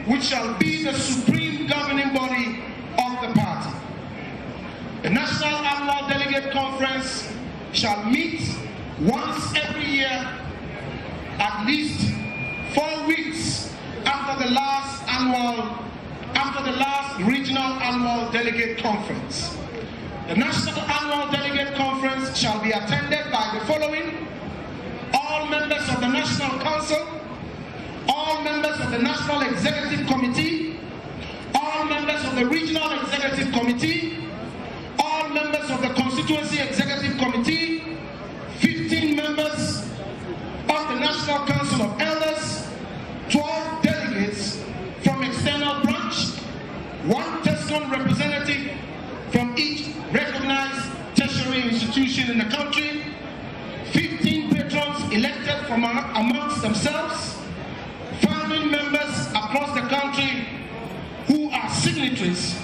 which shall be the supreme governing body of the party. The National Annual Delegate Conference shall meet once every year, at least 4 weeks after the last regional annual delegate conference. The National Annual Delegate Conference shall be attended by the following: all members of the National Council, all members of the National Executive Committee, all members of the Regional Executive Committee, all members of the Constituency Executive Committee, 15 members of the National Council of Elders, 12 delegates from external branch, 1 TESCON representative from each recognized tertiary institution in the country, 15 patrons elected from amongst themselves, founding members across the country who are signatories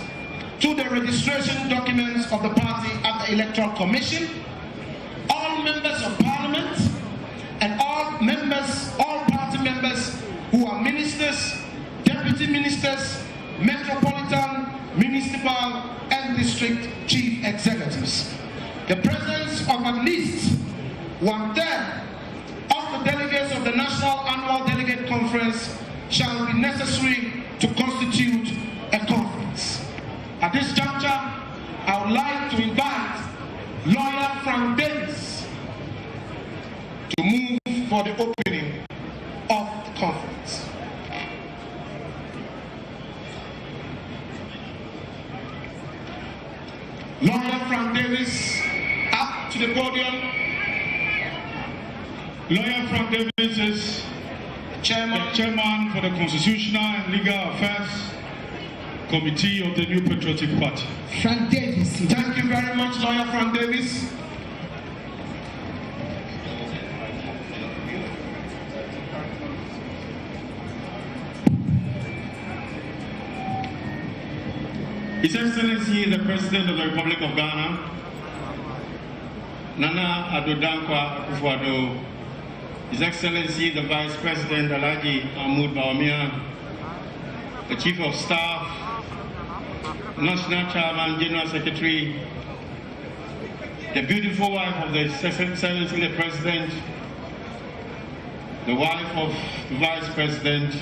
to the registration documents of the party at the Electoral Commission, all members of Parliament, and all party members who are ministers, deputy ministers, metropolitan, municipal, and district chief executives. The presence of at least 1/3 of the delegates of the National Annual Delegate Conference shall be necessary to constitute a conference. At this juncture, I would like to invite Lawyer Frank Davis to move for the opening of the conference. Lawyer Frank Davis, up to the podium. Lawyer Frank Davis is chairman for the Constitutional and Legal Affairs Committee of the New Patriotic Party. Frank Davis. Thank you very much, Lawyer Frank Davis. His Excellency the President of the Republic of Ghana, Nana Addo Dankwa Akufo-Addo, His Excellency the Vice President Alhaji Mahmoud Bawumia, the Chief of Staff, National Chairman, General Secretary, the beautiful wife of the Excellency the President, the wife of the Vice President,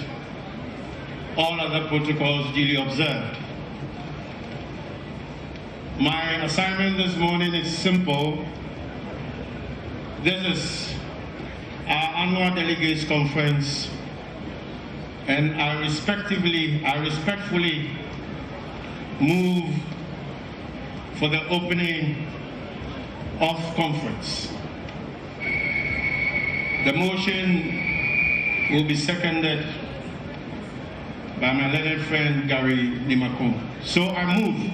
all other protocols duly observed. My assignment this morning is simple. This is our annual delegates conference, and I respectfully move for the opening of conference. The motion will be seconded by my learned friend Gary Nimako. So I move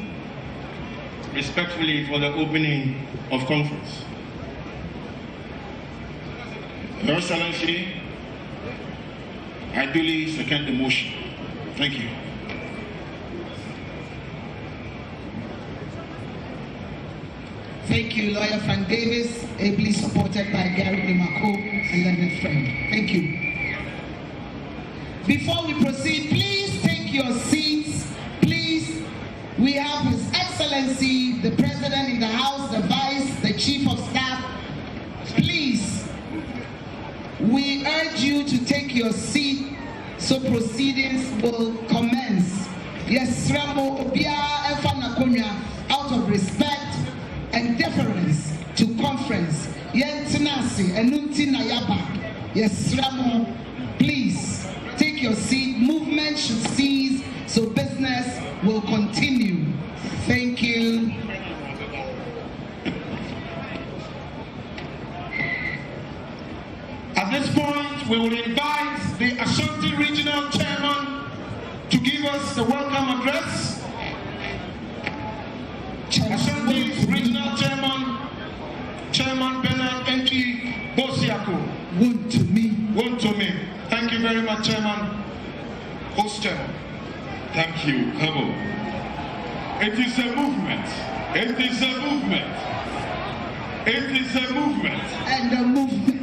respectfully for the opening of conference. Your Excellency, I duly second the motion. Thank you. Thank you, Lawyer Frank Davis, ably supported by Gary Nimako, a learned friend. Thank you. Before we proceed, please take your seats. Please, we have His Excellency, the President in the House, the Vice, the Chief of Staff. Please, we urge you to take your seat so proceedings will commence. Yes, out of respect and deference to conference. Yes, please take your seat. Movement should cease so business will continue. Thank you. At this point, we will invite the Ashanti Regional Chairman to give us the welcome address. Ashanti's Regional Chairman, Chairman Bernard Entry Bosiako. One to me. Thank you very much, Chairman. Host Chairman. Thank you, Kabo. It is a movement. It is a movement. It is a movement. And a movement.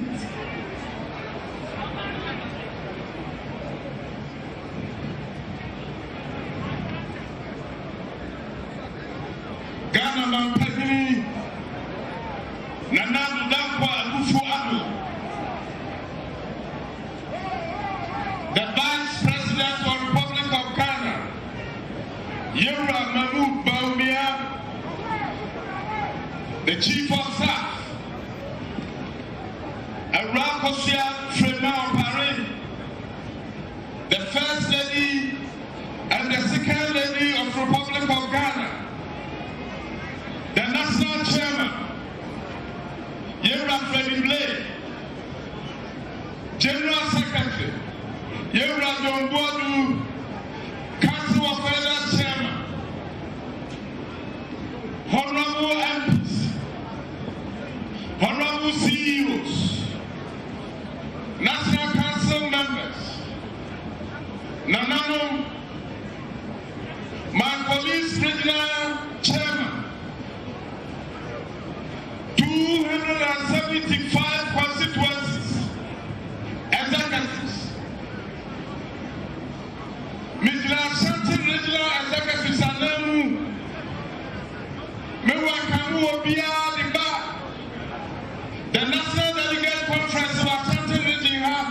the Chief of Staff, Arakosia Frema Opare, the First Lady and the Second Lady of the Republic of Ghana, the National Chairman, Yera Freddy Blake, General Secretary, Yera John Boadu, Council of Elders Chairman, Honorable MPs, Honorable CEOs, National Council members, Nanano, my police regional chairman, 275 constituencies, executives, Midland Central regional executives are Nemu, Mewakamu Obia Diba, the National Delegate Conference of our Central Region have.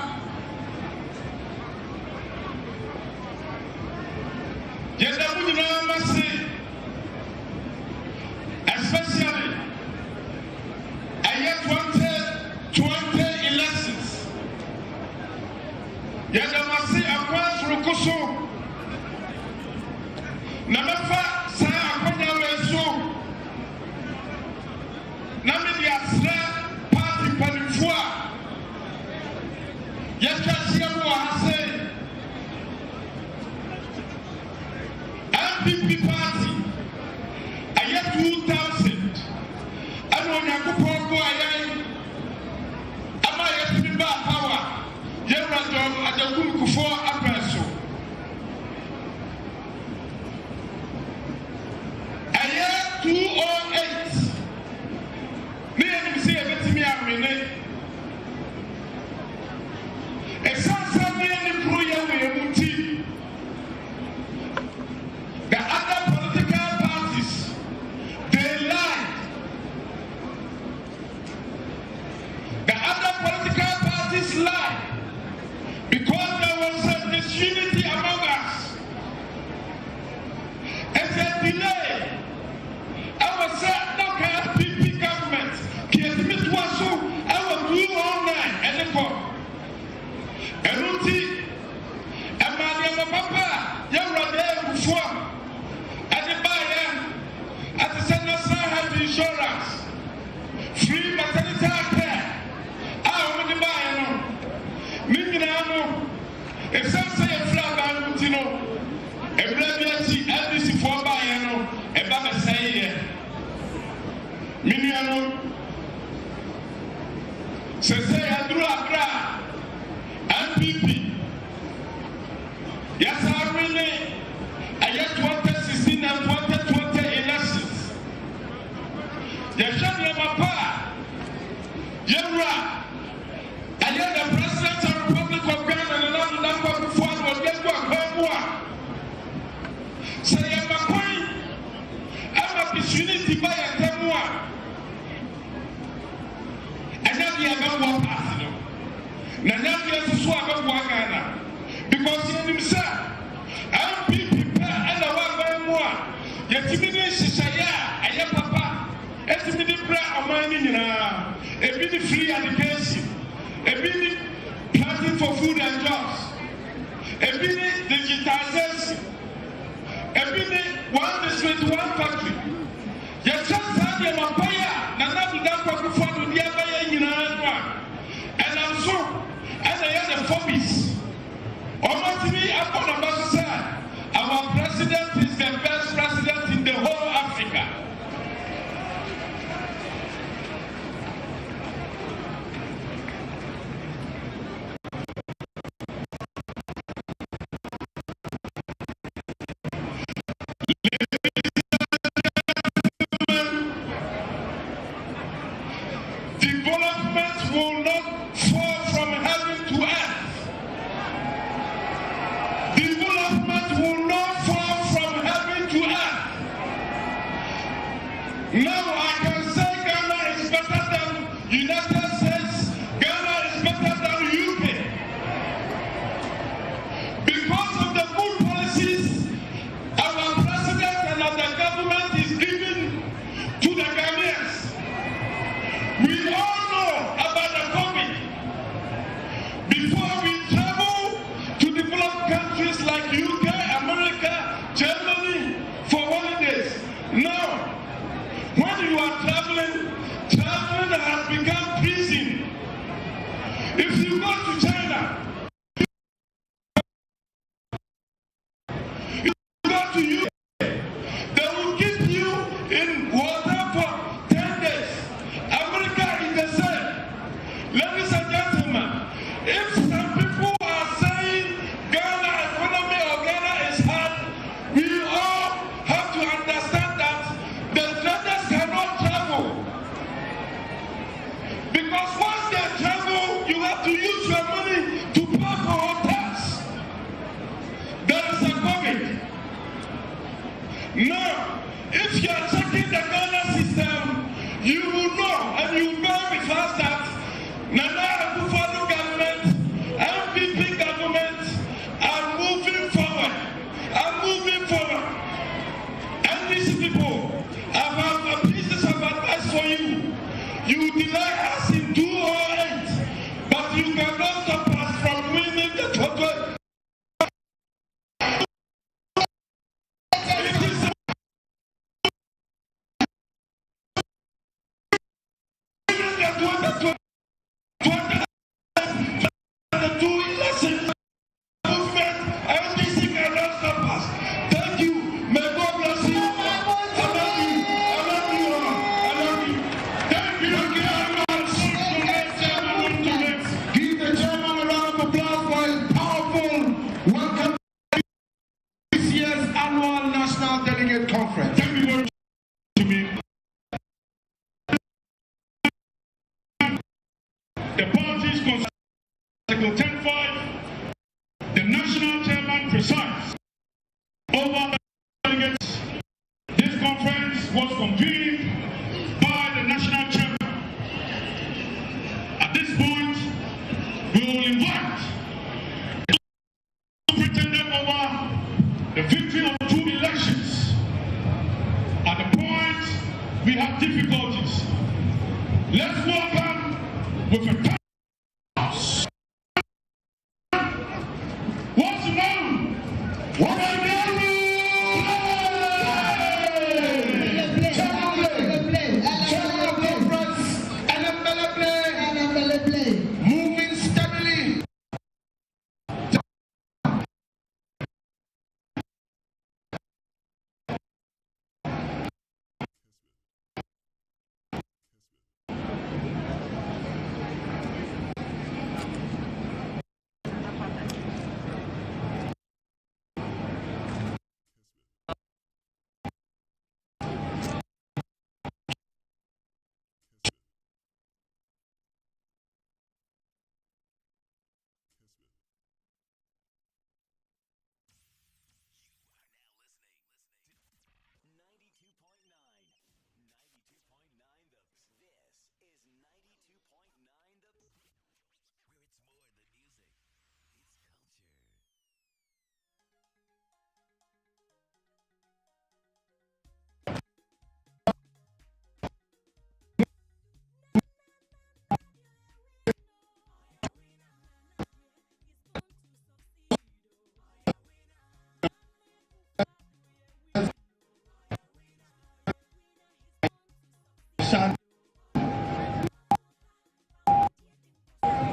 Especially, I have 2020 elections. Yadamasi across Rukusu. Namafa Saya Akonya Wesu. Namidi Asra Party Panifua. Yakasia Wahase. NPP Party. I have 2000. I don't have to power. Am I yet to be back power? Yeradom at the Gulku for a person. I have 208. Me and see a bit me and Renee. A sunset me and employer with a muti. The other political parties, they lied. The other political parties lied because there was a disunity among us. It's a delay. I was said, no NPP government. Kessben was so, I was doing online and the court. And Ruti, and my papa, you're right there before. At the buyer, at the National Health Insurance, free maternity care. I want to buy no. Minginano, if some say a flat by Mutino, a brevity, LBC for Bayano, a Baba say, Miniano, say, I drew a cry, NPP. Yes, I really, I just 2016 and 2020 elections. Yeshua Mapa, Yemra, and then the President of the Republic of Ghana and another number before was get to a Kambua. Say, I'm a queen, I'm a disunity by a Temua. And now we are going to walk past them. Now we have to swap up Ghana because he himself. NPP and the one by more. Yet, Shishaya, and your papa, estimated prayer of mining, a bit free education, a bit planting for food and jobs, a bit digitization, a bit one district, one factory. Yet, just have your Mapaya, Nana without before the other in one. And I'm so, and I had the phobies. Almost me, upon the bus side, our president is the best president in the whole Africa. Development will not fall from heaven to earth. Development will not fall from heaven to earth. Now I can say Ghana is better than United States. Ghana is better than UK. Because of the good policies our president and the government is giving to the Ghanaians. When you are traveling has become prison. If you go to China, you go to UK, they will keep you in water for 10 days. America is the same. Ladies and gentlemen, if some people are saying Ghana economy or Ghana is hard, we all have to understand that the traders cannot travel. Because once they travel, you have to use your money to pay for hotels. There is a COVID. Now, if you are checking the Ghana system, you will know and you will bear with us that Nana Akufo-Addo government, NPP government are moving forward. And these people, I have a pieces of advice for you. You delay us in 2008, but you cannot stop us from winning the total. The party's Article 10.5, the national chairman presides over the delegates. This conference was convened by the national chairman. At this point, we will invite the pretender over the victory of 2 elections. At the point, we have difficulties. Let's welcome with a pass. What's the name? What are you moving steadily.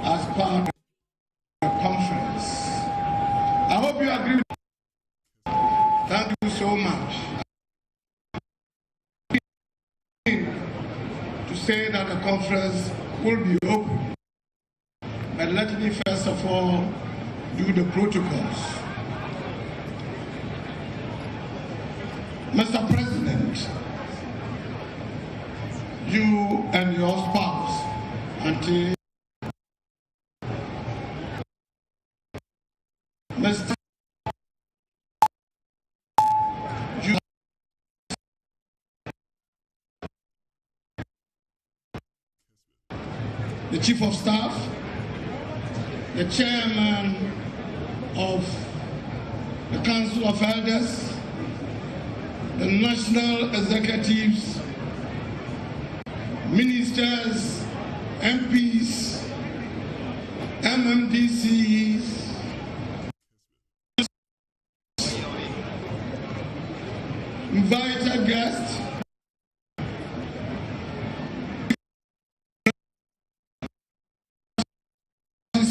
As part of the conference. I hope you agree. Thank you so much. To say that the conference will be open. But let me first of all do the protocols. Mr. President, you and your spouse, until Mr. You the Chief of Staff, the Chairman of the Council of Elders, the National Executives, Ministers, MPs, MMDCs, invited guests,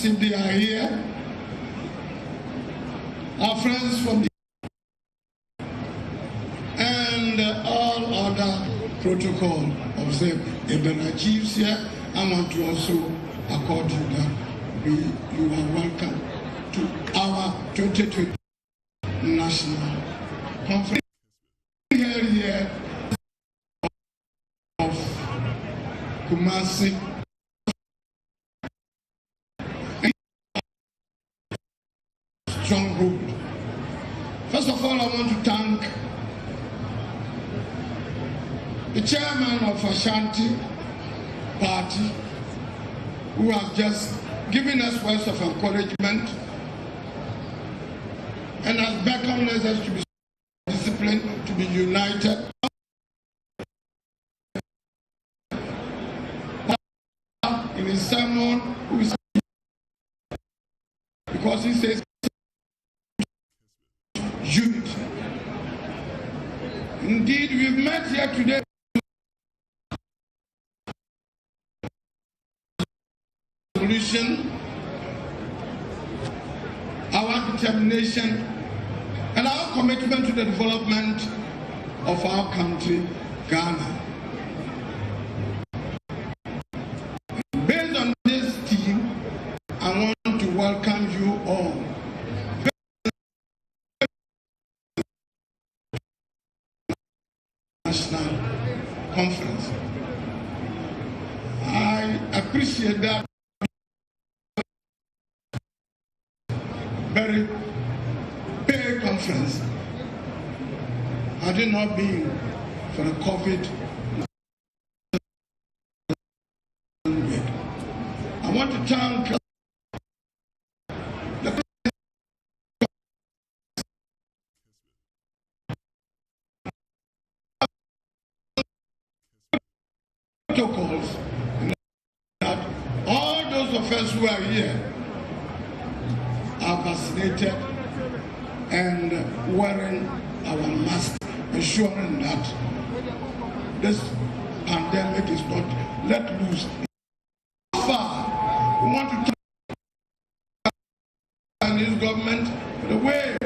if they are here. Our friends from the and all other protocol of them. If there are chiefs here, I want to also accord you that you are welcome to our 2020 national conference here of Kumasi. Stronghold. First of all, I want to thank the chairman of Ashanti Party, who has just given us words of encouragement and has beckoned us to be disciplined, to be united. In his sermon, because he says unity. Indeed, we've met here today our determination and our commitment to the development of our country, Ghana. Based on this theme, I want to welcome you all. National Conference. I appreciate that. Very big conference. Had it not been for the COVID, I want to thank the protocols that all those of us who are here are vaccinated and wearing our mask, ensuring that this pandemic is not let loose. So far, we want to thank this government for the way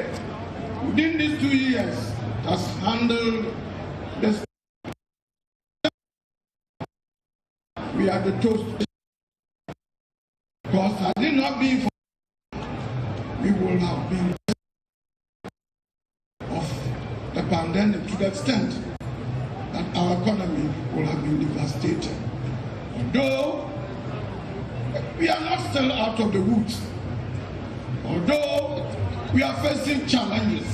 within these 2 years has handled this. We are the toast. Because had it not been for we will have been of the pandemic to the extent that our economy will have been devastated. Although we are not still out of the woods, although we are facing challenges,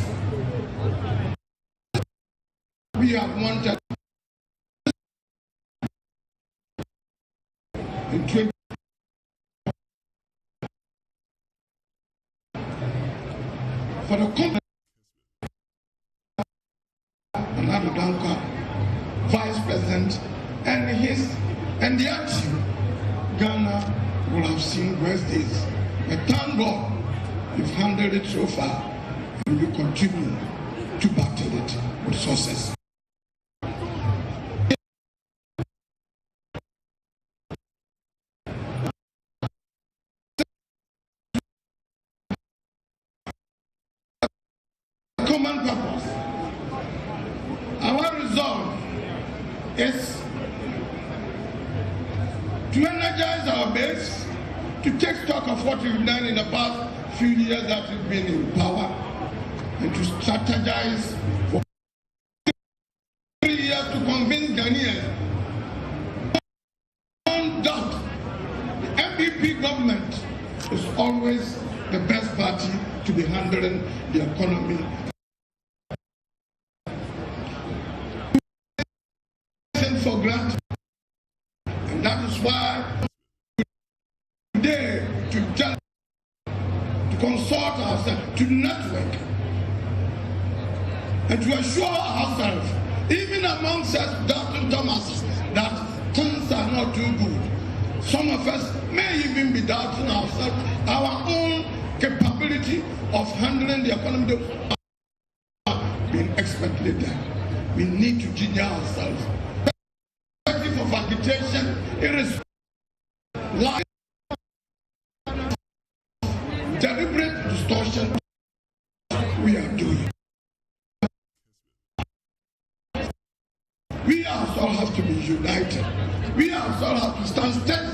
we have wanted in 20 for the company Vice President and their team, Ghana will have seen worse days. But thank God you've handled it so far and you continue to battle it with success. Common purpose. Our resolve is to energize our base, to take stock of what we've done in the past few years that we've been in power, and to strategize for 3 years to convince Ghanaians. Don't doubt, the NPP government is always the best party to be handling the economy. For granted, and that is why today to consult ourselves, to network, and to assure ourselves, even amongst us Dr. Thomas, that things are not too good. Some of us may even be doubting ourselves, our own capability of handling the economy being expertly done. We need to ginger ourselves. Of agitation, it is life getting. We ourselves have to stand steady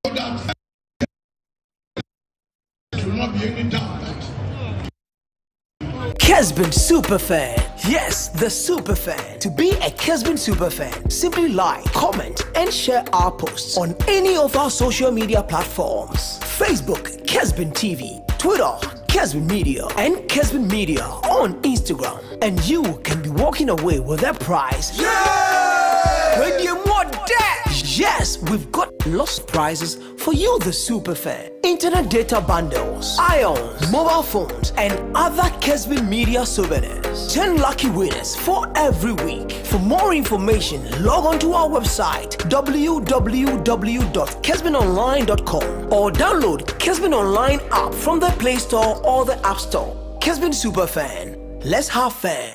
so that there will not be any doubt that Kessben Superfan. Yes, the Superfan. To be a Kessben Superfan, simply like, comment, and share our posts on any of our social media platforms. Facebook, Kessben TV, Twitter, Kessben Media, and Kessben Media on Instagram. And you can be walking away with a prize. Yeah! Radio more that! Yes, we've got lots of prizes for you, the Superfan. Internet data bundles, ions, mobile phones, and other Kessben Media souvenirs. 10 lucky winners for every week. For more information, log on to our website www.kessbenonline.com or download Kessben Online app from the Play Store or the App Store. Kessben Superfan. Let's have fun.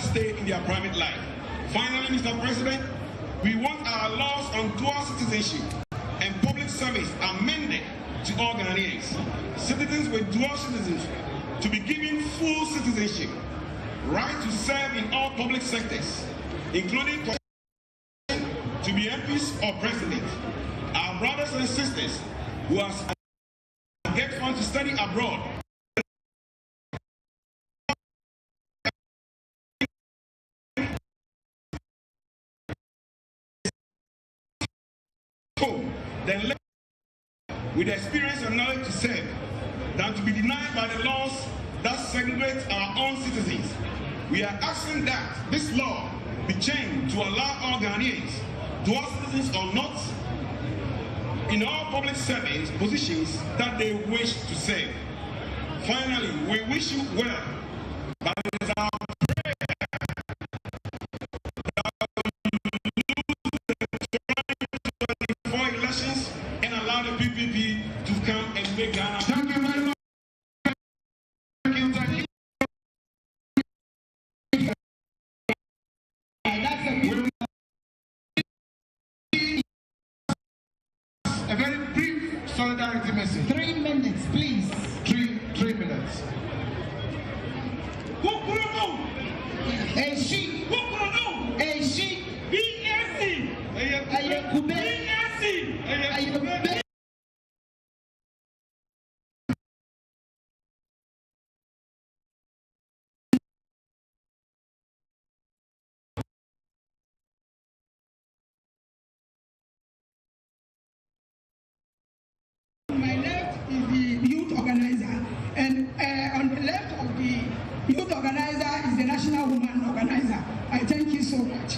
stay in their private life. Finally, Mr. President, we want our laws on dual citizenship and public service amended to all Ghanaians. Citizens with dual citizenship to be given full citizenship, right to serve in all public sectors, including to be MPs or president. Our brothers and sisters who are get funds to study abroad then with experience and knowledge to serve than to be denied by the laws that segregate our own citizens. We are asking that this law be changed to allow all Ghanaians, dual citizens or not, in all public service positions that they wish to serve. Finally, we wish you well, but it is our prayer for elections and allow the PPP to come and make Ghana. Thank you very much. Thank you. Thank you. A very brief solidarity message. 3 minutes, please. 3 minutes. A sheep. A sheep. My left is the youth organizer, and on the left of the youth organizer is the national woman organizer. I thank you so much.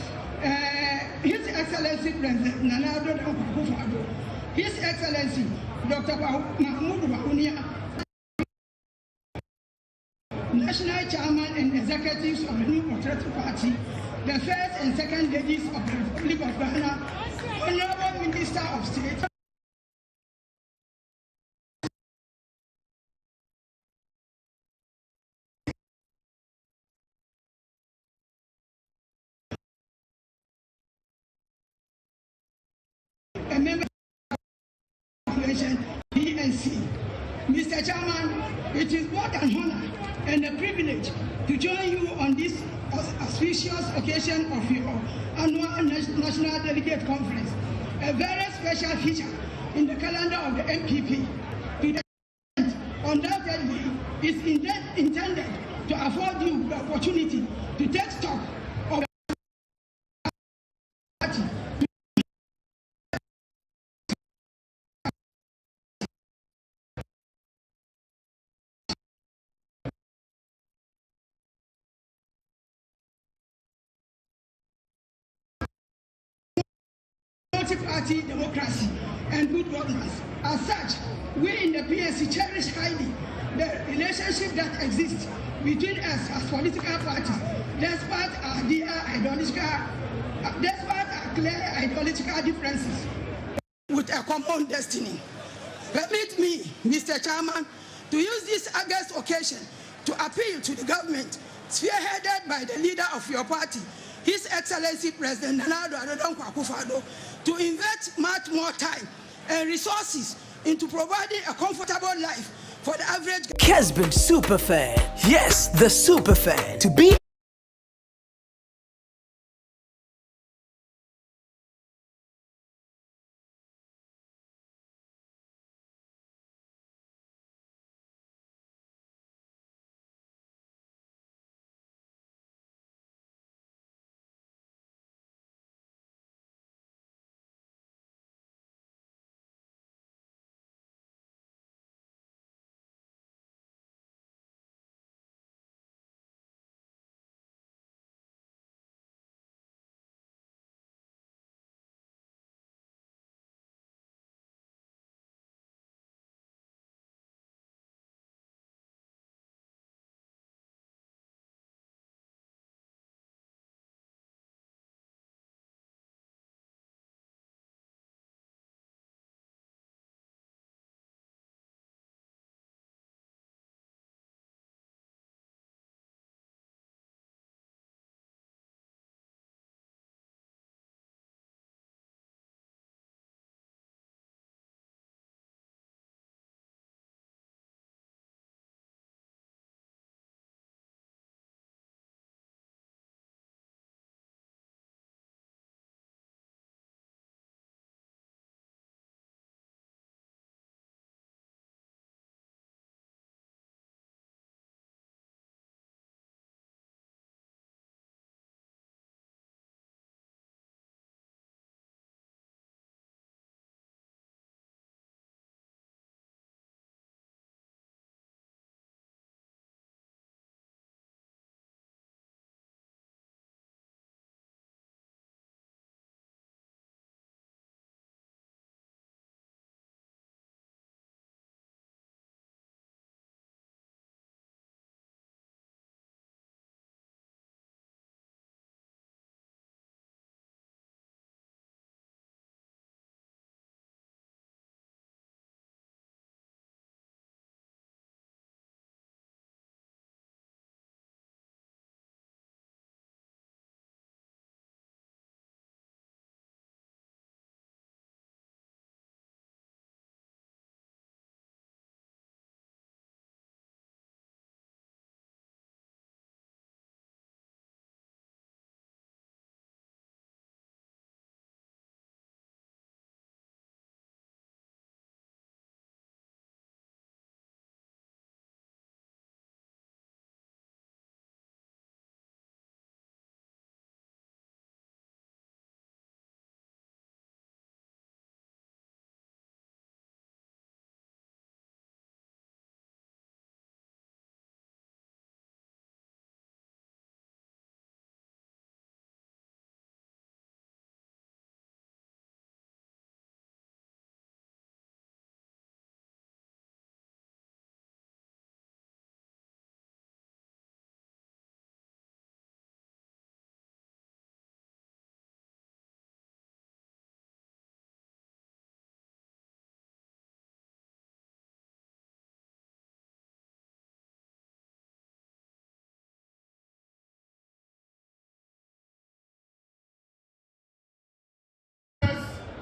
His Excellency President Nana Addo Akufo-Addo, His Excellency Dr. Mahmoud Bawumia, National Chairman and Executives of the New Patriotic Party, the first and second ladies of the Republic of Ghana, Honorable Minister of State. A member of the Population PNC. Mr. Chairman, it is both an honor and a privilege to join you on this auspicious occasion of your annual National Delegate Conference, a very special feature in the calendar of the NPP. The event undoubtedly is intended to afford you the opportunity to take stock of multi-party democracy and good governance. As such, we in the PNC cherish highly the relationship that exists between us as political parties, despite our clear ideological differences, with a common destiny. Permit me, Mr. Chairman, to use this August occasion to appeal to the government, spearheaded by the leader of your party, His Excellency President Nana Addo Akufo-Addo, to invest much more time and resources into providing a comfortable life for the average Kessben Superfan. Yes, the Superfan. To be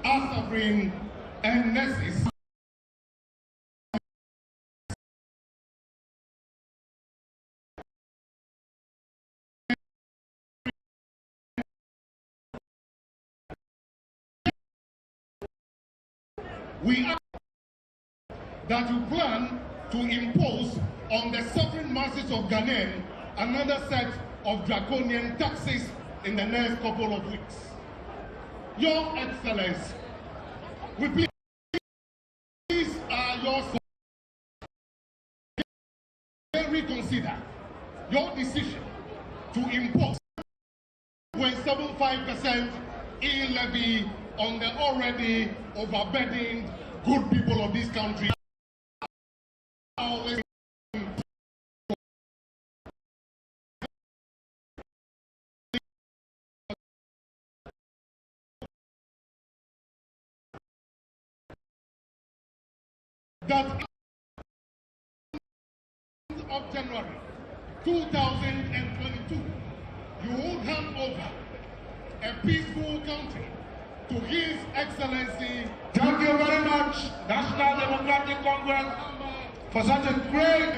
our sovereign and nurses. We are that you plan to impose on the sovereign masses of Ghanaians another set of draconian taxes in the next couple of weeks. Your Excellency, we please reconsider your decision to impose 0.75% e-levy on the already overburdened good people of this country. Always that of January 2022, you would hand over a peaceful country to His Excellency. Thank you very much, National Democratic Congress, for such a great.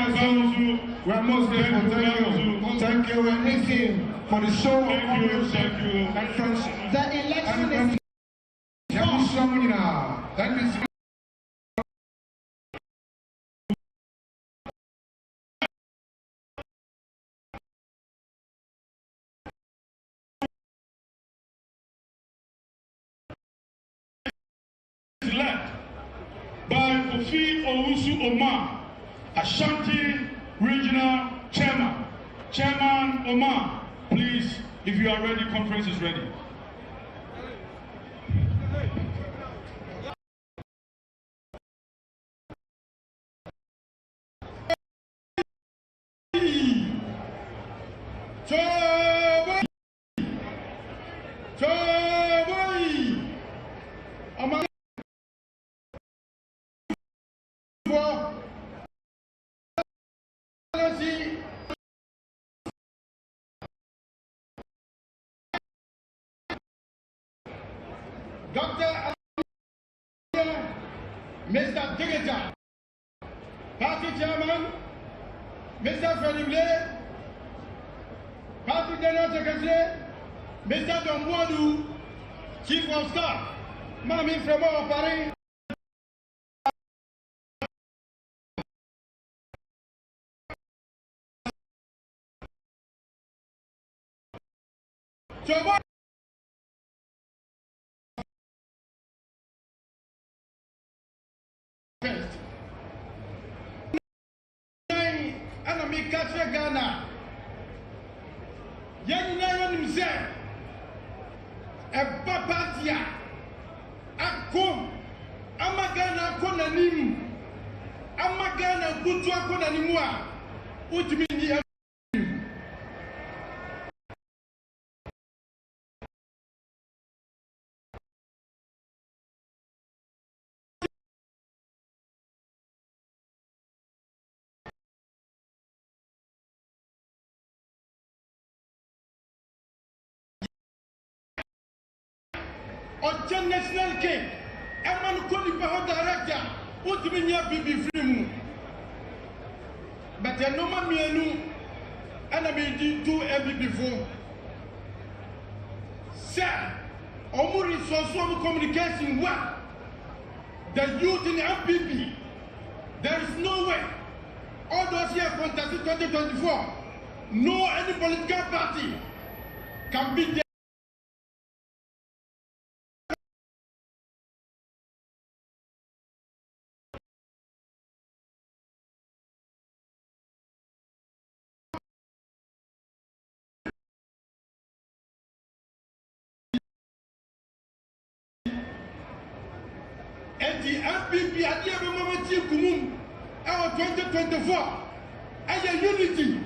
Thank you. We are most grateful. Thank you. We're listening for the show of confidence and friendship. The election is. Led by Kofi Owusu Omar, Ashanti Regional Chairman. Chairman Omar, please, if you are ready, conference is ready. Dr. Mr. Delegates, Party Chairman, Mr. Freddy, Party General Secretary, Mr. Domwadu, Chief of Staff, Mami Fremo Paris. Ghana, Yan say a papatia, a come, Amagana Konanim, Amagana Kutua Konanimua, which means Ojen National King, Eman Konipa Director, Utiminia Bibi Frimu. But the Noma Mienu, and I made 2 MPP before. Sir, Omuri social communication work. The youth in NPP, there is no way. All those here contested 2024, no any political party can be there. And the NPP at the moment in 2024, and a unity.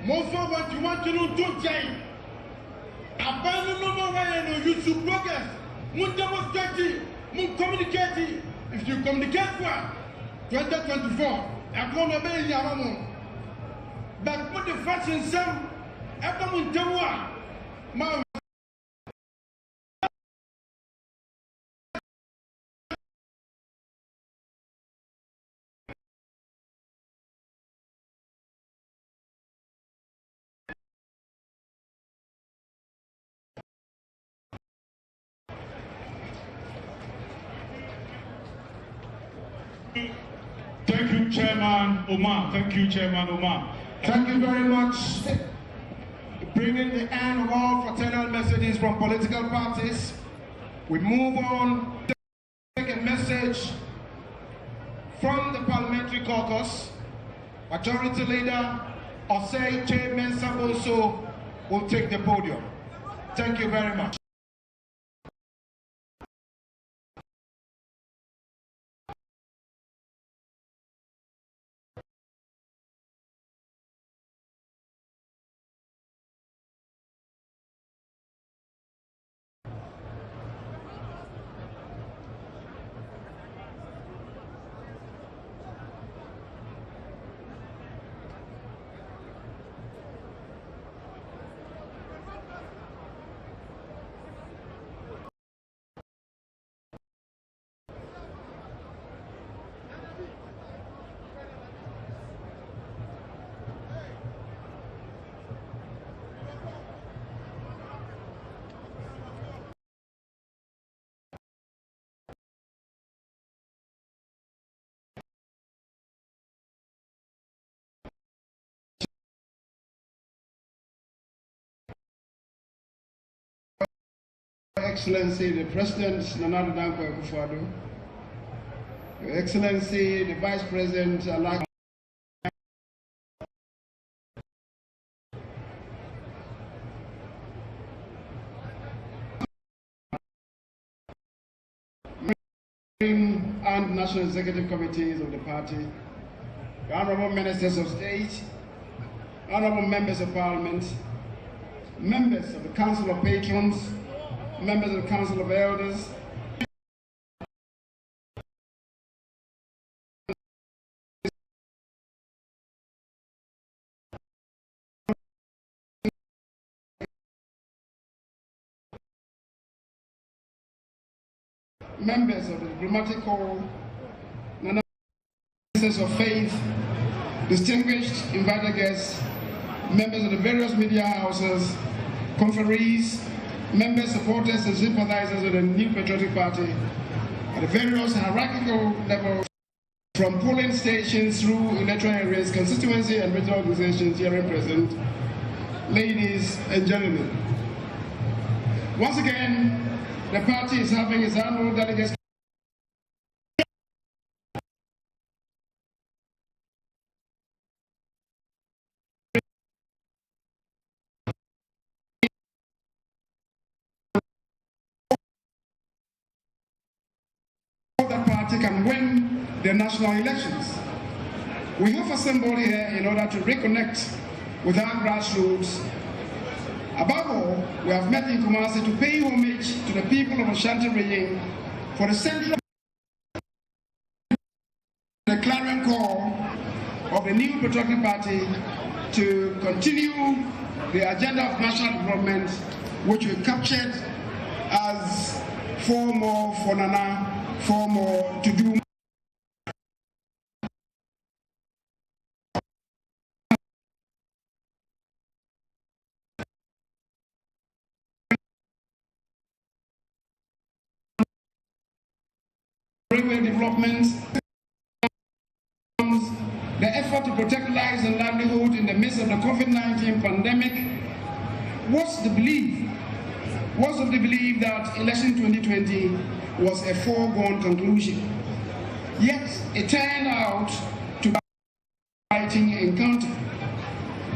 More for what you want to do, don't change. Abandon no more way, you should progress. Mun demonstrate, mun communicate. If you communicate for 2024, I'm going to be in your but put the first in some Epamuntawa. Thank you, Chairman Omar. Thank you, Chairman Omar. Thank you very much. Bringing the end of all fraternal messages from political parties, we move on to take a message from the Parliamentary Caucus. Majority Leader Osei Chairman Saboso will take the podium. Thank you very much. Excellency, the President, Nana Danko Akufo-Addo, Your Excellency, the Vice President, Alak, and National Executive Committees of the party, the Honorable Ministers of State, Honorable Members of Parliament, members of the Council of Patrons, members of the Council of Elders, members of the Diplomatic Corps, ministers of faith, distinguished invited guests, members of the various media houses, conferees, members, supporters, and sympathizers of the New Patriotic Party at the various hierarchical levels, from polling stations through electoral areas, constituency and regional organizations here present, ladies and gentlemen. Once again, the party is having its annual delegates can win the national elections. We have assembled here in order to reconnect with our grassroots. Above all, we have met in Kumasi to pay homage to the people of Ashanti region for the central the clarion call of the New Patriotic Party to continue the agenda of national development, which we captured as 4 more for Nana, 4 more to do. Railway development, the effort to protect lives and livelihood in the midst of the COVID-19 pandemic. What's the belief that election 2020 was a foregone conclusion? Yet it turned out to be a fighting encounter.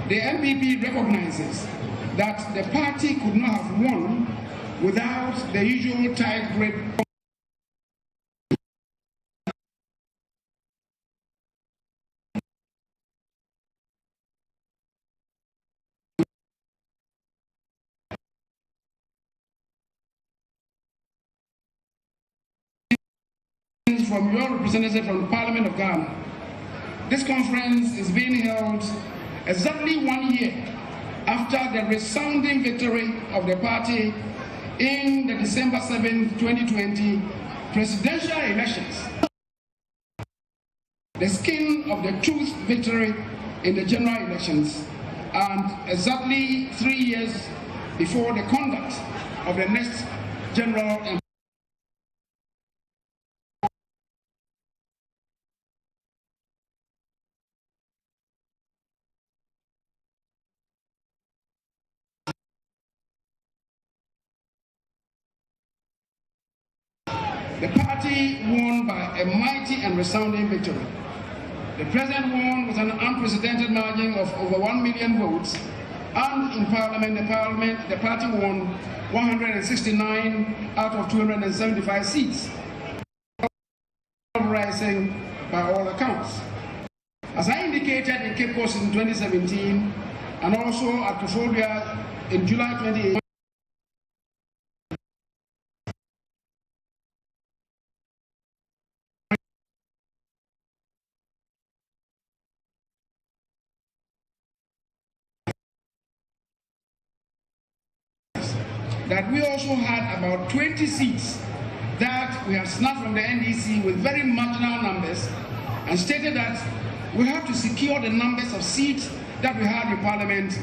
The NPP recognizes that the party could not have won without the usual tight grip from your representative from the Parliament of Ghana. This conference is being held exactly 1 year after the resounding victory of the party in the December 7, 2020 presidential elections. The skin of the truth victory in the general elections, and exactly 3 years before the conduct of the next general and the party won by a mighty and resounding victory. The president won with an unprecedented margin of over 1 million votes, and in Parliament, the party won 169 out of 275 seats, rising by all accounts. As I indicated in Cape Coast in 2017, and also at Koforidua in July 2018, that we also had about 20 seats that we had snatched from the NDC with very marginal numbers, and stated that we have to secure the numbers of seats that we had in Parliament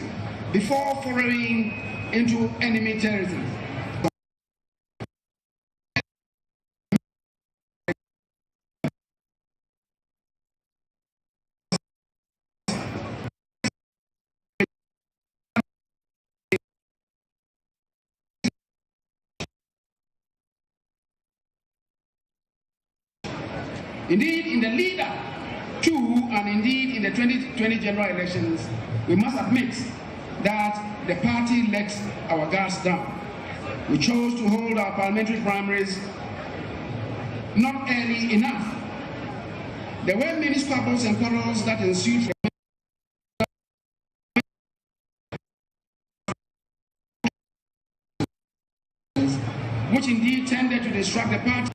before foraying into enemy territory. Indeed, in the lead-up to, and indeed in the 2020 general elections, we must admit that the party let our guards down. We chose to hold our parliamentary primaries not early enough. There were many squabbles and quarrels that ensued from which indeed tended to distract the party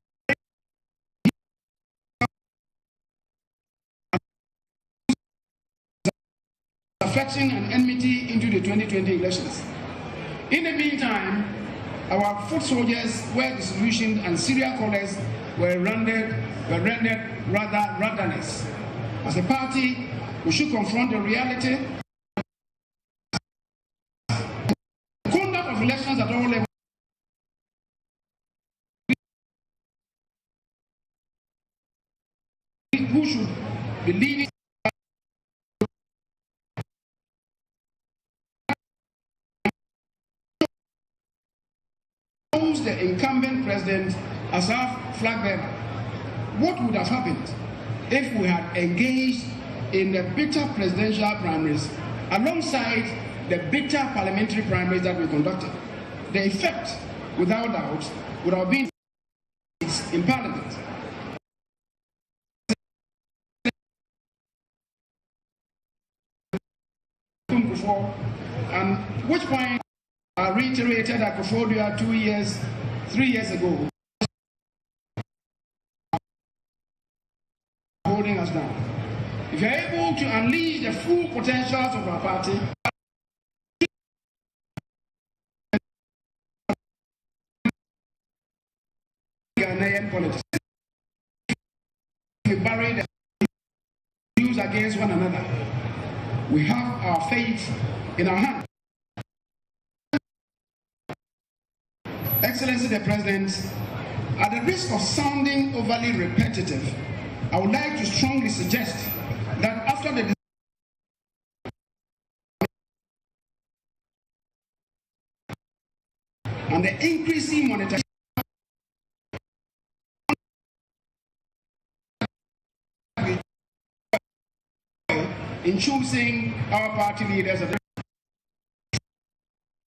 affection and enmity into the 2020 elections. In the meantime, our foot soldiers were disillusioned and serial callers were rendered rather rudderless. As a party, we should confront the reality. The conduct of elections at all levels who should be leading the incumbent president as our flag bearer. What would have happened if we had engaged in the bitter presidential primaries alongside the bitter parliamentary primaries that we conducted? The effect, without doubt, would have been in Parliament. Before, and which point I reiterated at Koforidua 3 years ago, holding us down. If you're able to unleash the full potentials of our party, Ghanaian politics, we bury the views against one another. We have our fate in our hands. Excellency the President, at the risk of sounding overly repetitive, I would like to strongly suggest that after the and the increasing monetary in choosing our party leaders of the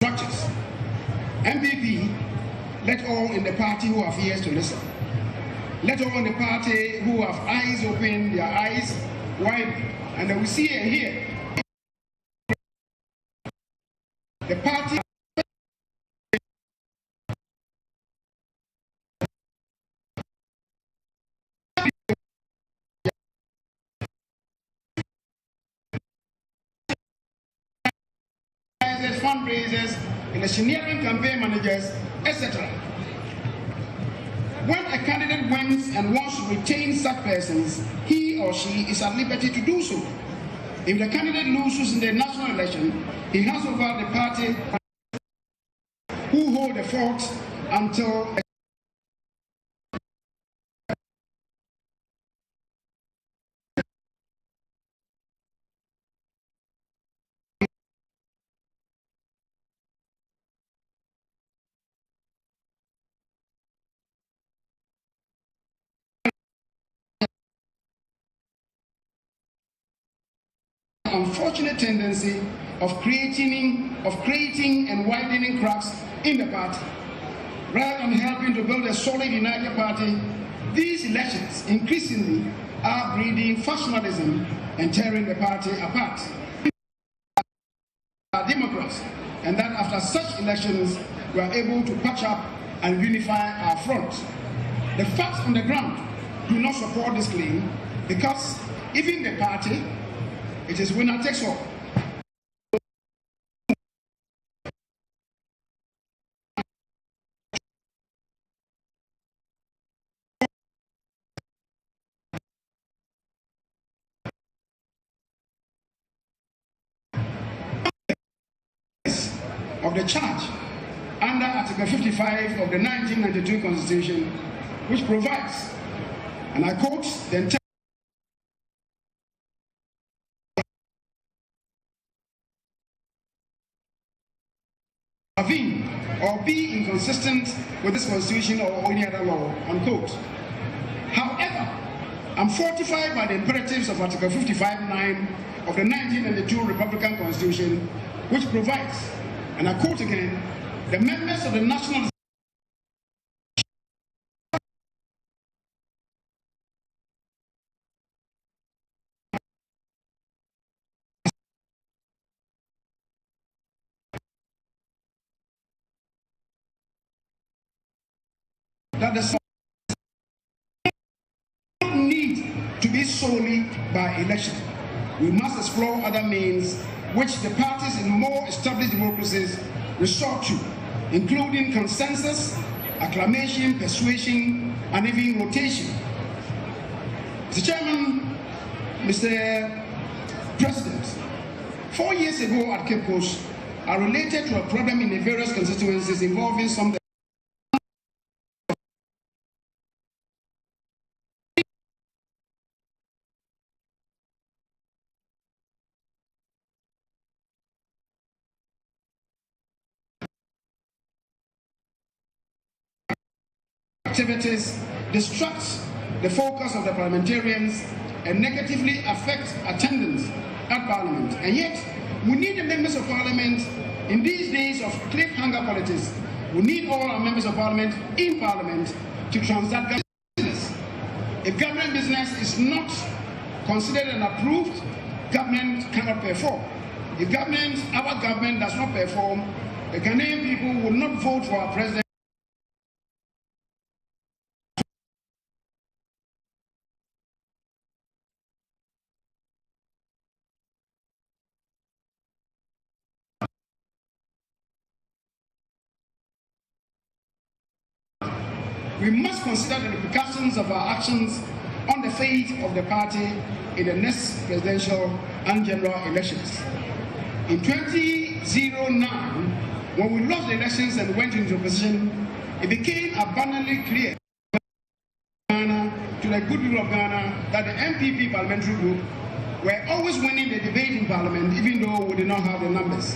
structures. NPP, let all in the party who have ears to listen. Let all in the party who have eyes open, their eyes wide, and they will see and hear. The party fundraisers, electioneering campaign managers, etc. When a candidate wins and wants to retain such persons, he or she is at liberty to do so. If the candidate loses in the national election, he hands over the party who hold the fort until unfortunate tendency of creating and widening cracks in the party. Rather than helping to build a solid united party, these elections increasingly are breeding factionalism and tearing the party apart. Are Democrats, and that after such elections we are able to patch up and unify our front. The facts on the ground do not support this claim because even the party, it is winner takes all. Of the charge under Article 55 of the 1992 Constitution, which provides, and I quote, the entire or be inconsistent with this Constitution or any other law, unquote. However, I'm fortified by the imperatives of Article 55(9) of the 1992 Republican Constitution, which provides, and I quote again, the members of the National that the need to be solely by election. We must explore other means which the parties in more established democracies resort to, including consensus, acclamation, persuasion, and even rotation. Mr. Chairman, Mr. President, 4 years ago at Cape Coast, I related to a problem in the various constituencies involving some activities distract the focus of the parliamentarians and negatively affect attendance at Parliament. And yet, we need the members of Parliament in these days of cliffhanger politics. We need all our members of Parliament in Parliament to transact business. If government business is not considered and approved, government cannot perform. If our government does not perform, the Ghanaian people will not vote for our president. We must consider the repercussions of our actions on the fate of the party in the next presidential and general elections. In 2009, when we lost the elections and went into opposition, it became abundantly clear to the good people of Ghana that the NPP parliamentary group were always winning the debate in Parliament, even though we did not have the numbers.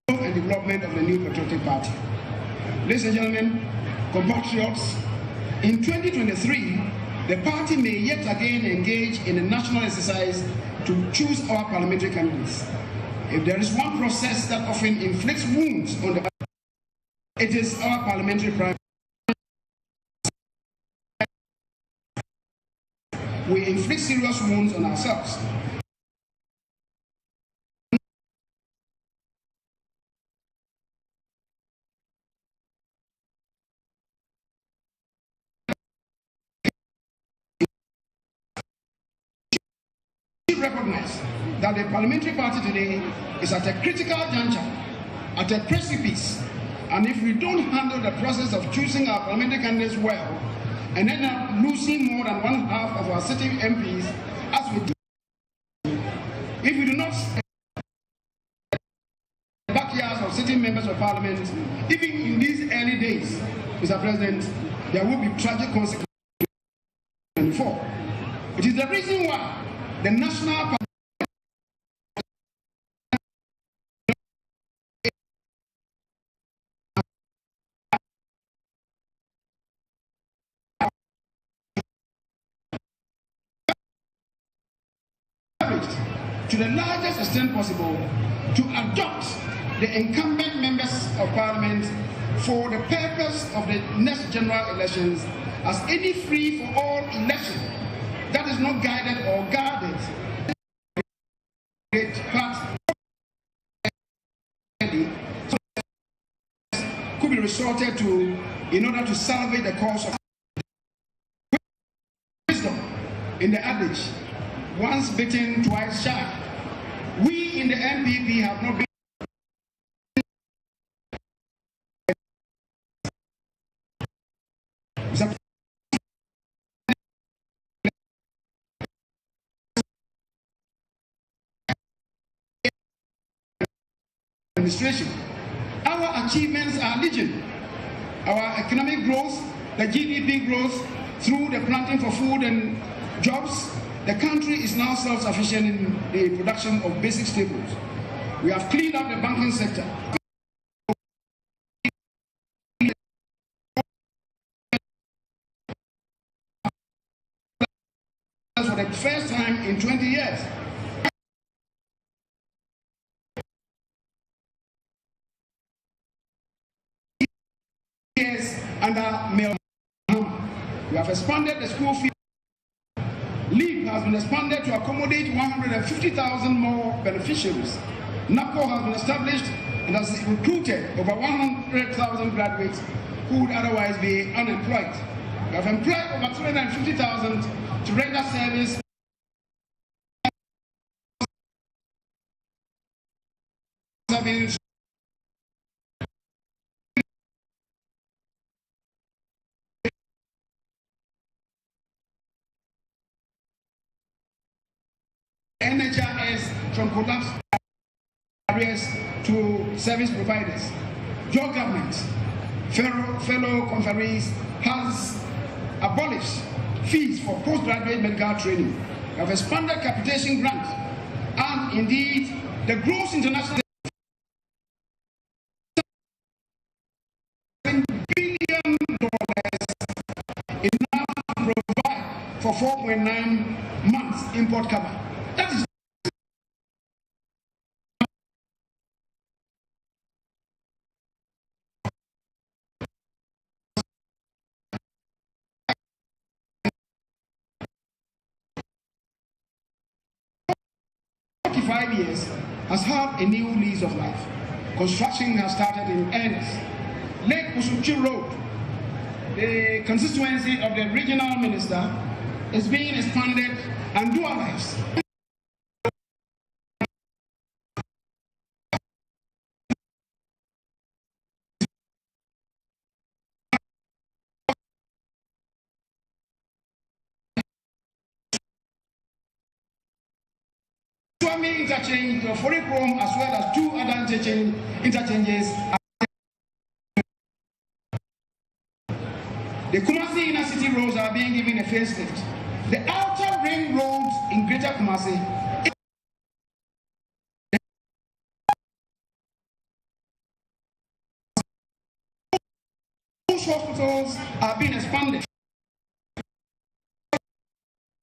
And development of the new patriotic party. Ladies and gentlemen, compatriots, in 2023, the party may yet again engage in a national exercise to choose our parliamentary candidates. If there is one process that often inflicts wounds on the party, it is our parliamentary primary. We inflict serious wounds on ourselves. should recognize that the parliamentary party today is at a critical juncture, at a precipice, and if we don't handle the process of choosing our parliamentary candidates well, and end up losing more than one half of our sitting MPs, as we do, if we do not backyards of sitting members of parliament, even in these early days, Mr. President, there will be tragic consequences. It is the reason why the national party to the largest extent possible to adopt the incumbent members of parliament for the purpose of the next general elections as any free-for-all election that is not guided or guarded could be resorted to in order to salvage the cause of wisdom in the adage, once bitten, twice shy. We in the NPP have not been administration. Our achievements are legion. Our economic growth, the GDP growth through the planting for food and jobs. The country is now self-sufficient in the production of basic staples. We have cleaned up the banking sector. For the first time in 20 years. Under Mayor Muhammad, we have expanded the school fee. Leave has been expanded to accommodate 150,000 more beneficiaries. NAPCO has been established and has recruited over 100,000 graduates who would otherwise be unemployed. We have employed over 350,000 to render service NHRS from collapse barriers to service providers. Your government, fellow conferees, has abolished fees for postgraduate medical training. We have expanded capitation grants, and indeed the gross international $7 billion enough to provide for 4.9 months import cover. That is years has had a new lease of life. Construction has started in earnest. Lake Usuchi Road, the constituency of the regional minister, is being expanded and dualized. Interchange for Foricrom as well as two other interchanges. The Kumasi inner city roads are being given a facelift. The outer ring roads in Greater Kumasi, hospitals are being expanded.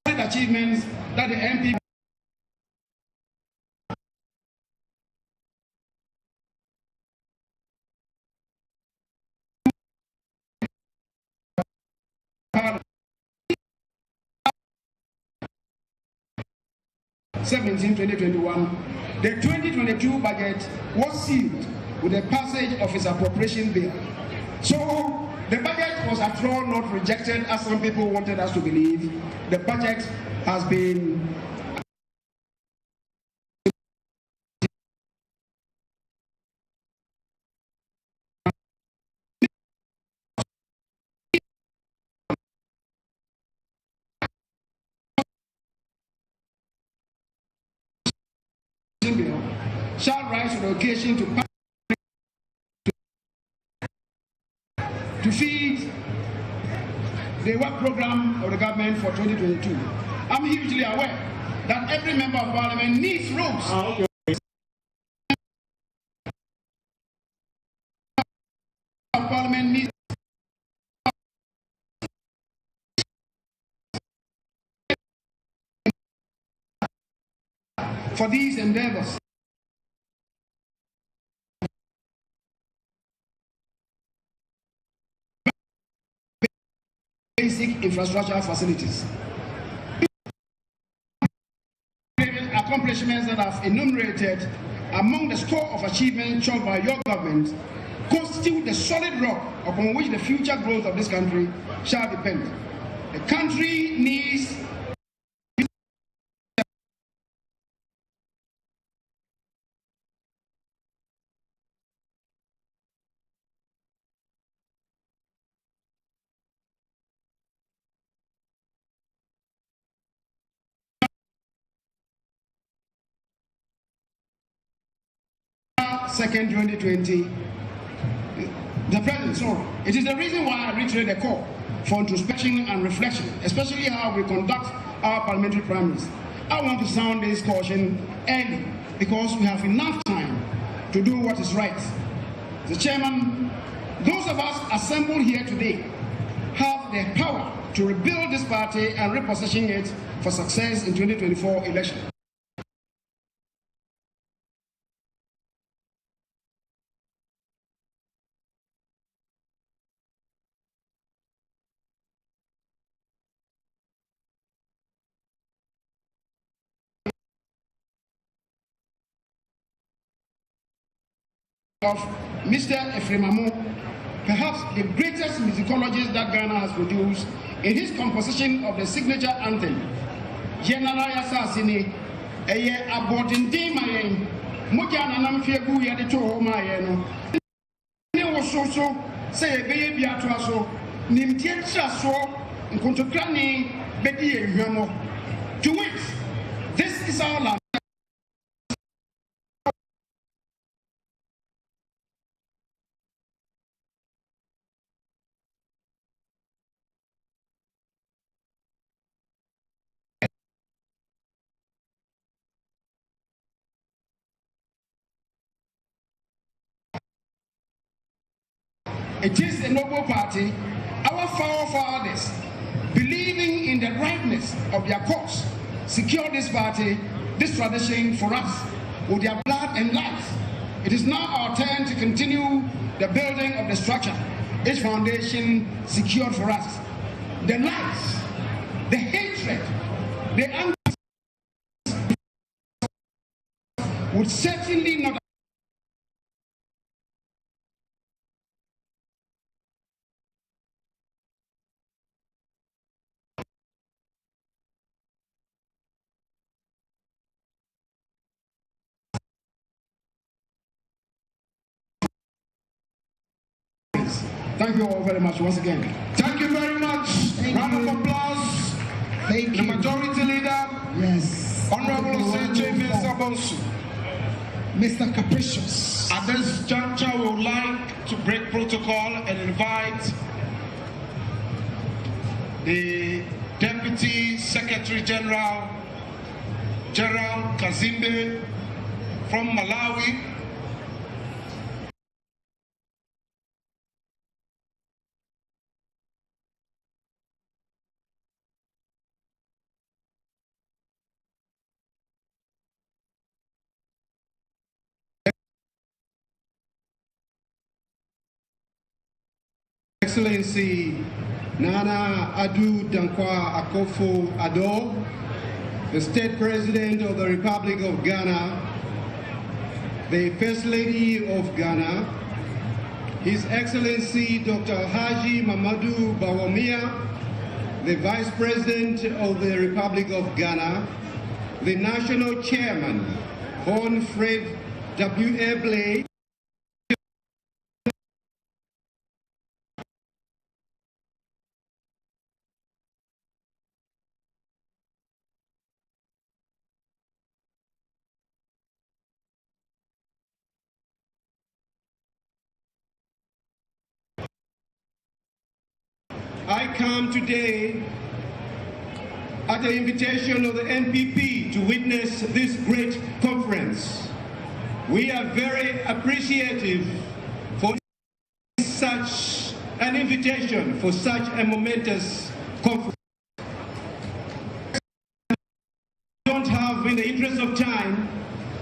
Achievements that the NPP (17-2021), the 2022 budget was sealed with the passage of its appropriation bill. So the budget was after all not rejected as some people wanted us to believe. The budget has been to the occasion to feed the work program of the government for 2022. I'm hugely aware that every member of parliament needs roads. Parliament needs for these endeavors. Basic infrastructure facilities. Accomplishments that I've enumerated among the score of achievements shown by your government constitute the solid rock upon which the future growth of this country shall depend. The country needs second 2020. The President, sorry. It is the reason why I reiterate the call for introspection and reflection, especially how we conduct our parliamentary primaries. I want to sound this caution early because we have enough time to do what is right. The Chairman, those of us assembled here today have the power to rebuild this party and reposition it for success in 2024 election. Of Mr. Efremamo, perhaps the greatest musicologist that Ghana has produced, in his composition of the signature anthem, General Assassini, Eye Abordin Mayen, Mujanam Fiabu Yadito Mayeno. It was so say a baby atraso, Nimtietra so, in Contocrani, Betty Yamo. To which this is our land. It is a noble party, our forefathers, believing in the rightness of their cause, secured this party, this tradition for us, with their blood and life. It is now our turn to continue the building of the structure, its foundation secured for us. The lies, the hatred, the anger would certainly not Thank you all very much once again. Thank you very much. Round of applause. Thank The you. majority leader, Yes. Honorable Seche Mensah-Bonsu. Mr. Capricious. At this juncture, we would like to break protocol and invite the Deputy Secretary General, General Kazimbe from Malawi. Excellency Nana Addo Dankwa Akufo-Addo, the State President of the Republic of Ghana, the First Lady of Ghana, His Excellency Dr. Haji Mamadou Bawumia, the Vice President of the Republic of Ghana, the National Chairman, Hon. Fred W.A. Blake, I come today at the invitation of the NPP to witness this great conference. We are very appreciative for such an invitation, for such a momentous conference. In the interest of time,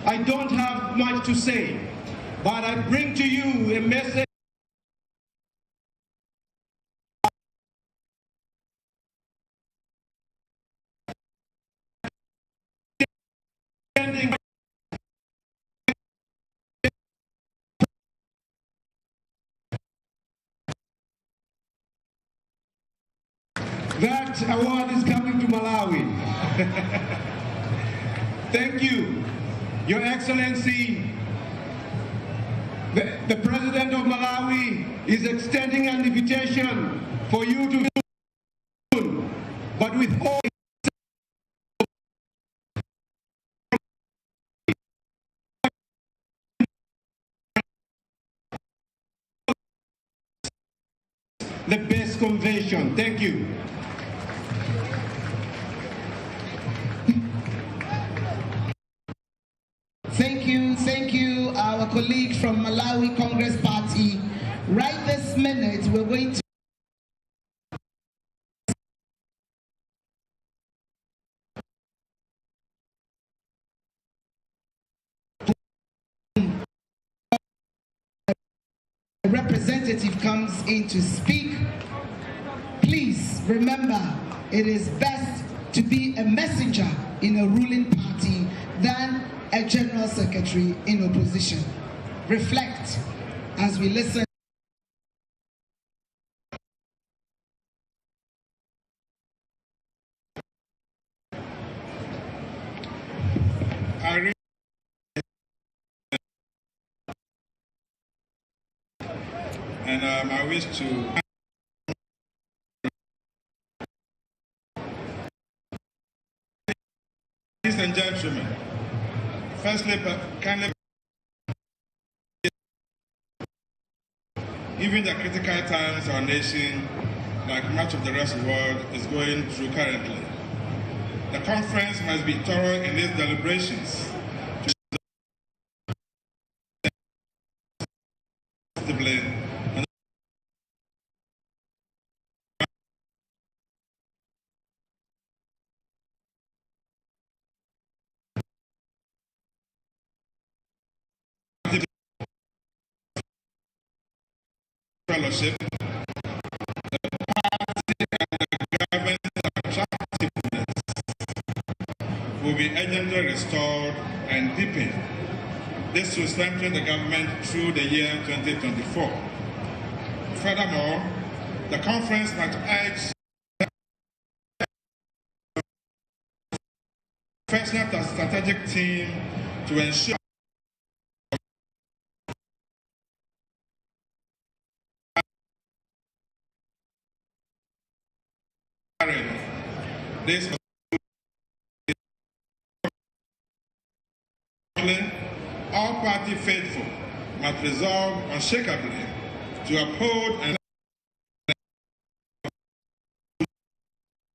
I don't have much to say, but I bring to you a message that award is coming to Malawi. Thank you, Your Excellency. The President of Malawi is extending an invitation for you to soon, but with all the best convention. Thank you. Thank you, our colleague from Malawi Congress Party. Right this minute, we're going to a representative comes in to speak. Please remember, it is best to be a messenger in a ruling party than a general secretary in opposition. Reflect as we listen. And I wish to ladies and gentlemen, firstly, kindly, given the critical times our nation, like much of the rest of the world, is going through currently, the conference must be thorough in its deliberations and fellowship, the party and the government's attractiveness will be urgently restored and deepened. This will strengthen the government through the year 2024. Furthermore, the conference must urge the professional and strategic team to ensure this all party faithful must resolve unshakably to uphold and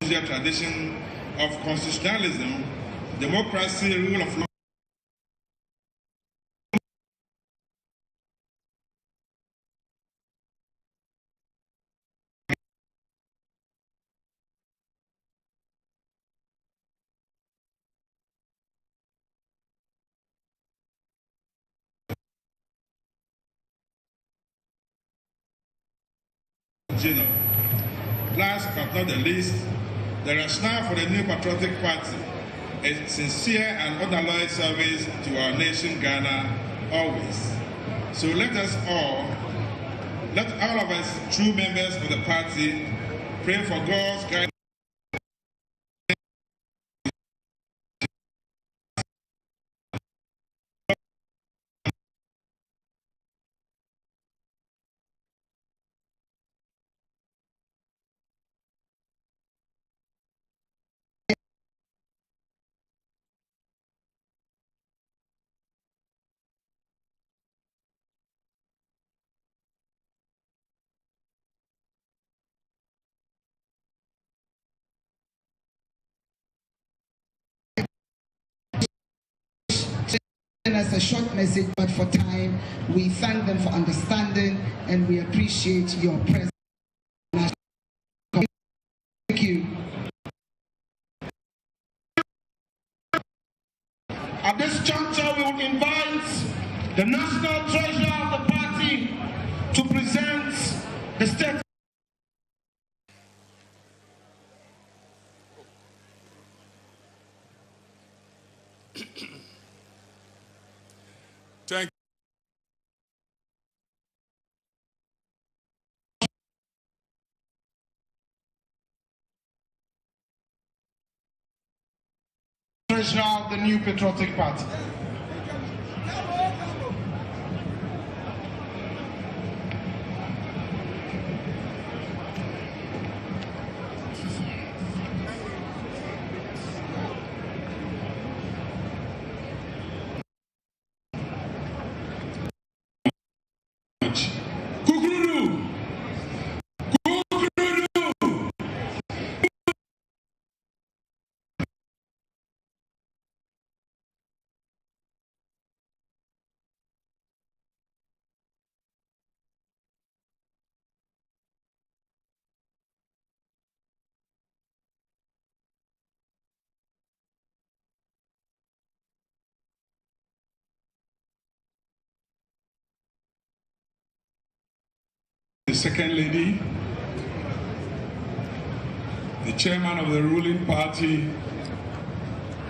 the tradition of constitutionalism, democracy, rule of law, general. Last but not the least, the rationale for the new patriotic party is sincere and unalloyed service to our nation, Ghana, always. So let all of us, true members of the party, pray for God's guidance us a short message, but for time, we thank them for understanding and we appreciate your presence. Thank you. At this juncture, we will invite the national treasurer of the party to present the state. Thank Treasurer of the New Patriotic Party. the Second Lady, the Chairman of the ruling party,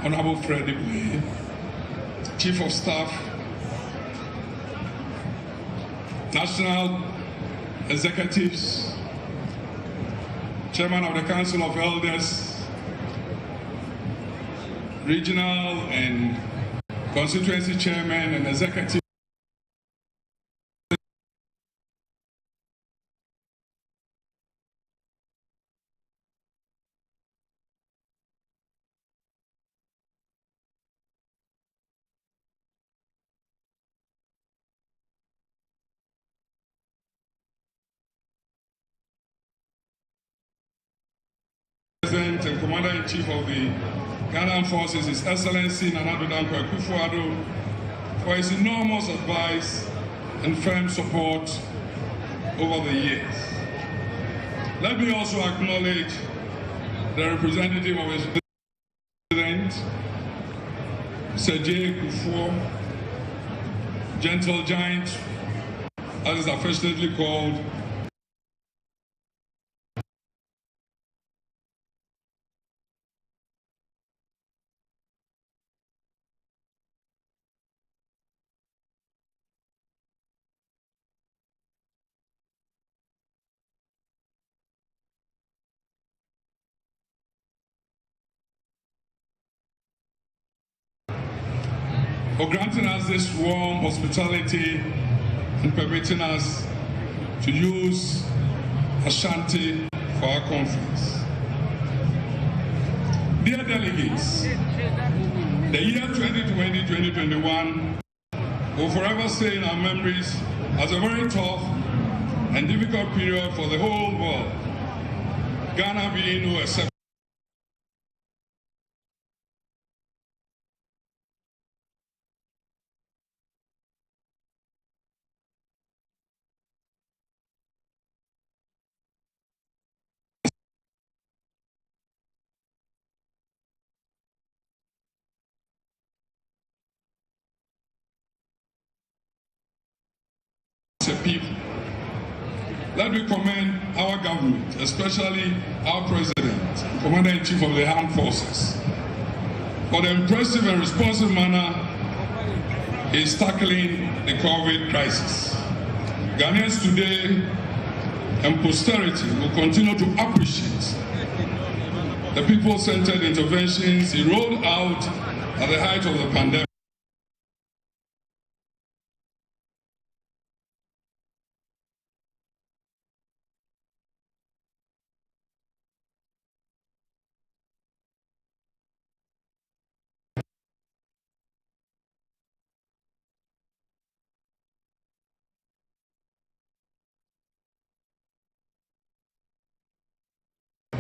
Honorable Freddie Blay, Chief of Staff, National Executives, Chairman of the Council of Elders, Regional and Constituency Chairman and Executive, President and Commander-in-Chief of the Ghana Armed Forces, His Excellency Nana Dankwa Akufo-Addo, for his enormous advice and firm support over the years. Let me also acknowledge the representative of his President, Sir J. Kufuor, Gentle Giant, as is affectionately called, for granting us this warm hospitality and permitting us to use Ashanti for our conference. Dear delegates, the year 2020-2021 will forever stay in our memories as a very tough and difficult period for the whole world, Ghana being no exception. People. Let me commend our government, especially our President, Commander-in-Chief of the Armed Forces, for the impressive and responsive manner he is tackling the COVID crisis. Ghanaians today and posterity will continue to appreciate the people-centered interventions he rolled out at the height of the pandemic.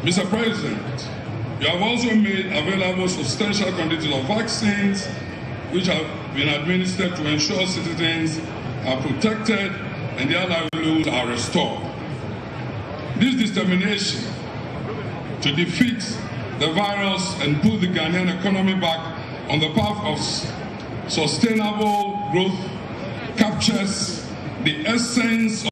Mr. President, you have also made available substantial quantities of vaccines which have been administered to ensure citizens are protected and their livelihoods are restored. This determination to defeat the virus and put the Ghanaian economy back on the path of sustainable growth captures the essence of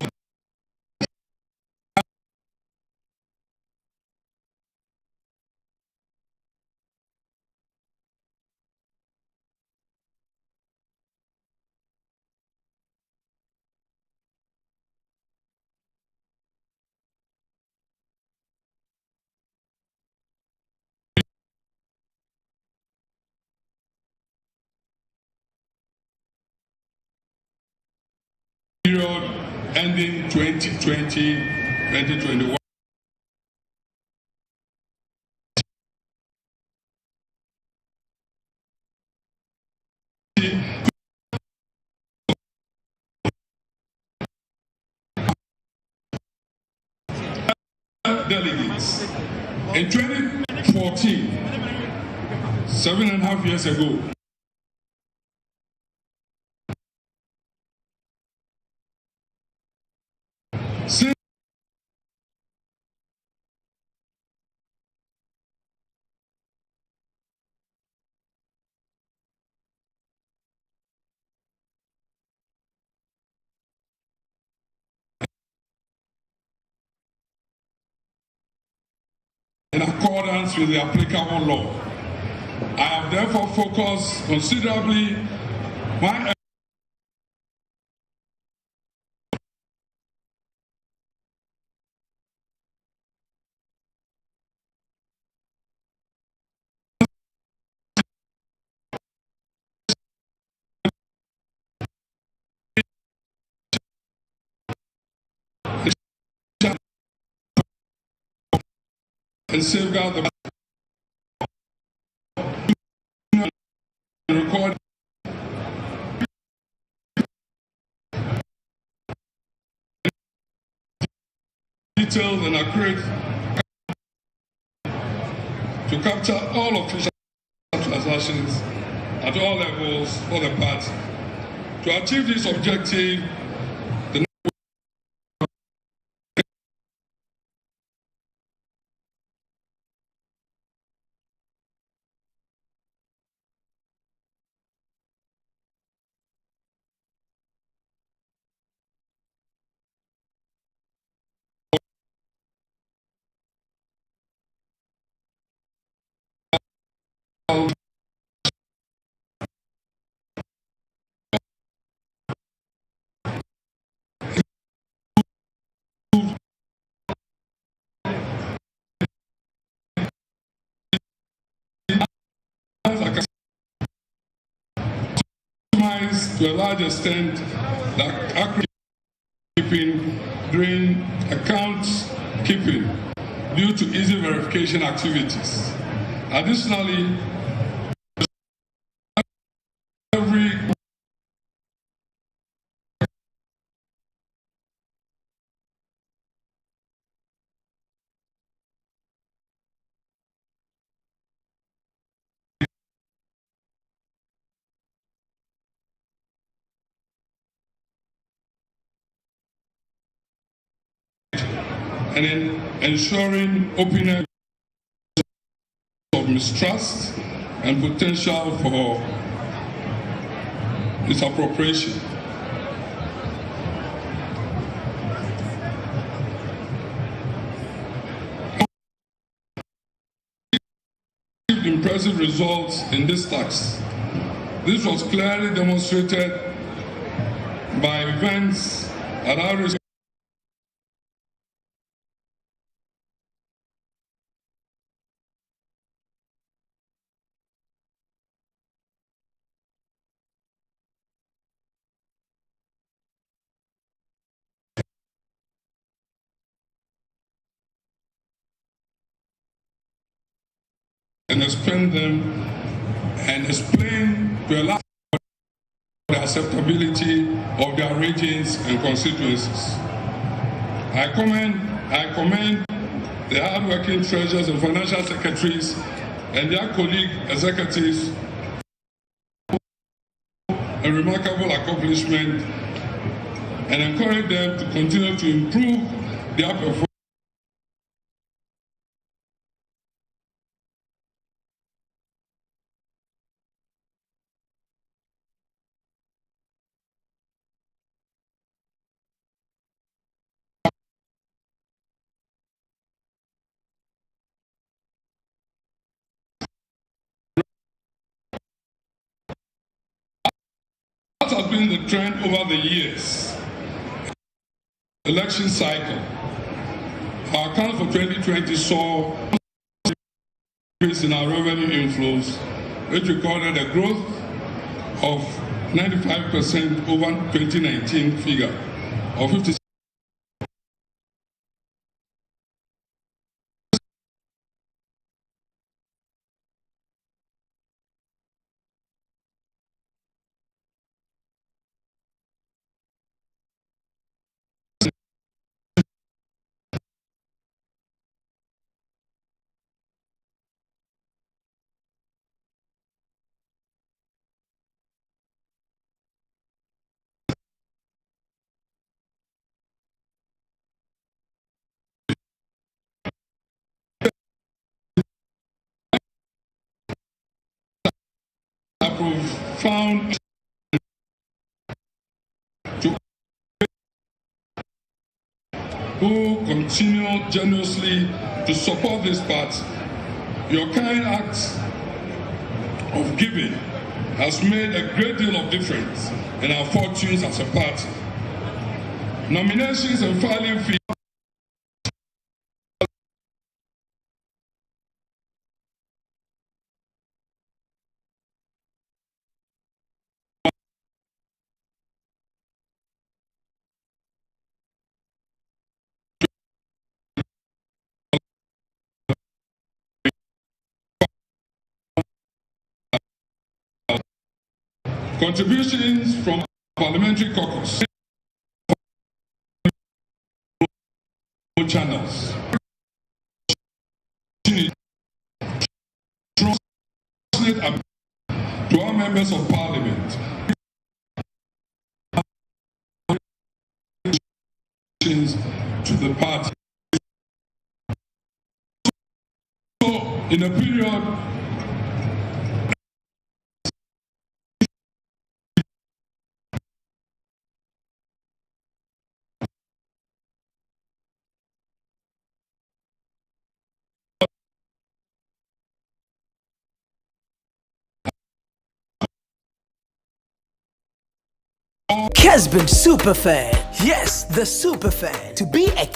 period ending 2020-2021. Delegates. In 2014, 7.5 years ago, in accordance with the applicable law. I have therefore focused considerably my and safeguard the record detailed and accurate to capture all official transactions at all levels for the party. To achieve this objective, to a large extent that accurate keeping during accounts keeping due to easy verification activities. Additionally, every and in ensuring openness of mistrust and potential for misappropriation. Impressive results in this tax. This was clearly demonstrated by events at our and explain them and explain to a large the acceptability of their regions and constituencies. I commend the hard-working treasurers and financial secretaries and their colleague executives remarkable accomplishment and encourage them to continue to improve their performance. What has been the trend over the years? Election cycle. Our account for 2020 saw an increase in our revenue inflows, which recorded a growth of 95% over 2019 figure of 56%. Profound to who continue generously to support this party. Your kind acts of giving has made a great deal of difference in our fortunes as a party. Nominations and filing fees contributions from parliamentary caucus channels to our members of parliament to the party. So in a period Kessben Superfan. Yes, the Superfan. To be a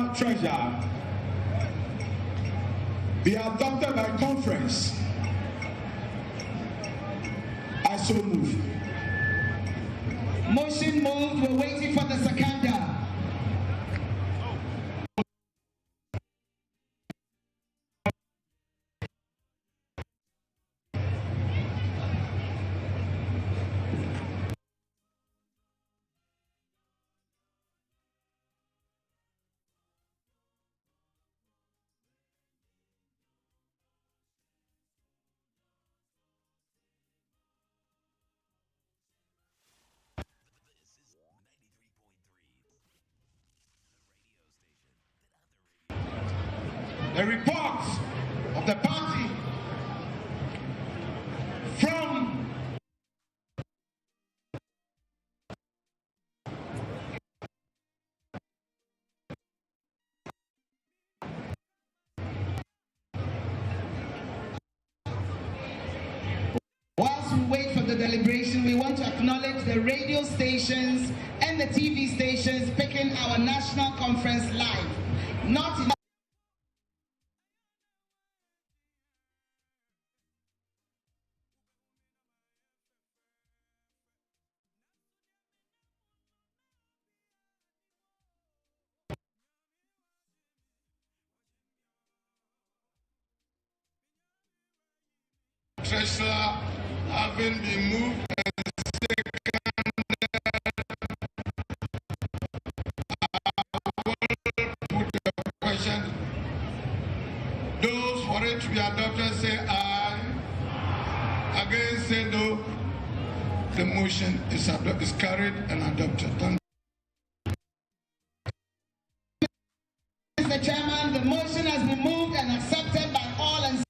national treasure be adopted by conference. I so move. Motion moved. We're waiting for the seconder. The report of the party from Whilst we wait for the deliberation, we want to acknowledge the radio stations and the TV stations picking our national conference live. Not in treasurer having been moved and seconded, I will put the question. Those for it to be adopted say aye. Against say no. The motion is carried and adopted. Thank you. Mr. Chairman, the motion has been moved and accepted by all and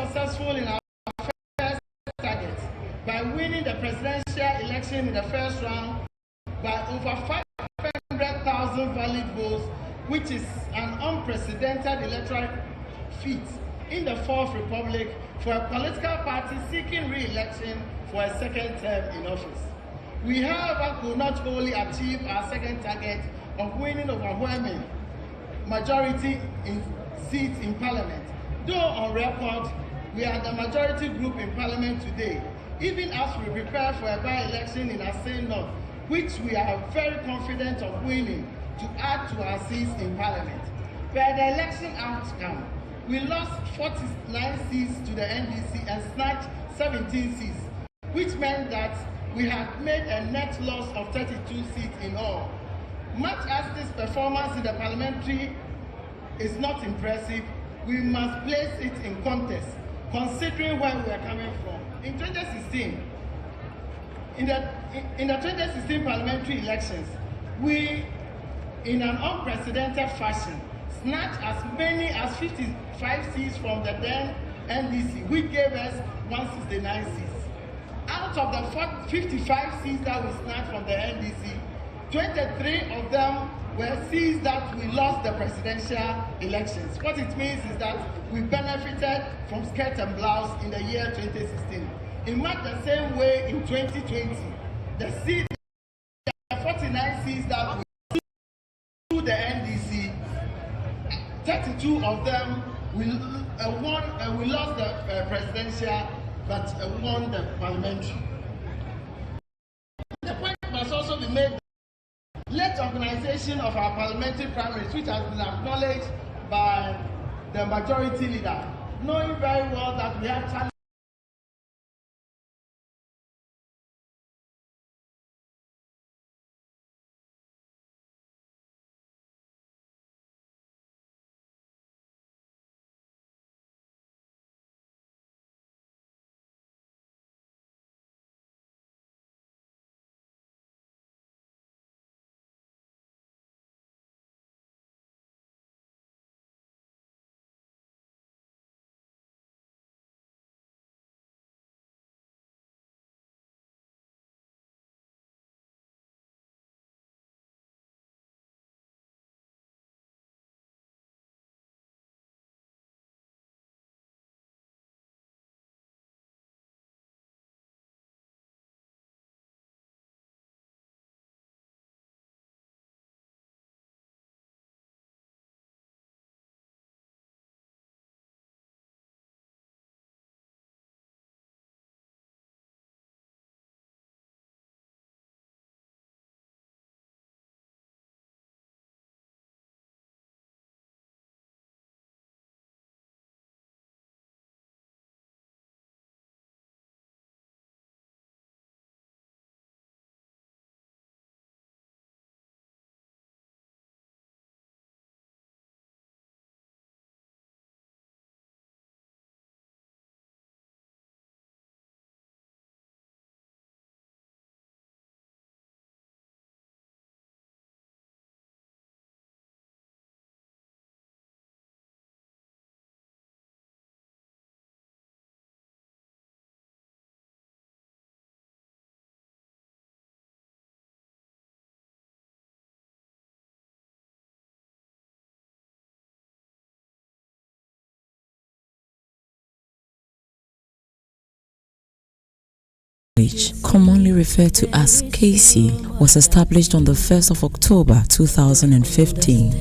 successful in our first target by winning the presidential election in the first round by over 500,000 valid votes, which is an unprecedented electoral feat in the Fourth Republic for a political party seeking re-election for a second term in office. We, however, could not wholly achieve our second target of winning overwhelming majority in seats in Parliament. Though on record, we are the majority group in Parliament today, even as we prepare for a by-election in Assin North, which we are very confident of winning to add to our seats in Parliament. By the election outcome, we lost 49 seats to the NDC and snatched 17 seats, which meant that we had made a net loss of 32 seats in all. Much as this performance in the parliamentary is not impressive, we must place it in context, considering where we are coming from. In 2016, in the 2016 parliamentary elections, we, in an unprecedented fashion, snatched as many as 55 seats from the then NDC, which gave us 169 seats. Out of the 55 seats that we snatched from the NDC, 23 of them were seats that we lost the presidential elections. What it means is that we benefited from skirt and blouse in the year 2016. In much the same way in 2020, the 49 seats that we to the NDC, 32 of them we lost the presidential, but won the parliamentary. The point must also be made that late organization of our parliamentary primaries, which has been acknowledged by the majority leader, knowing very well that we have challenges. Commonly referred to as KC, was established on the 1st of October 2015.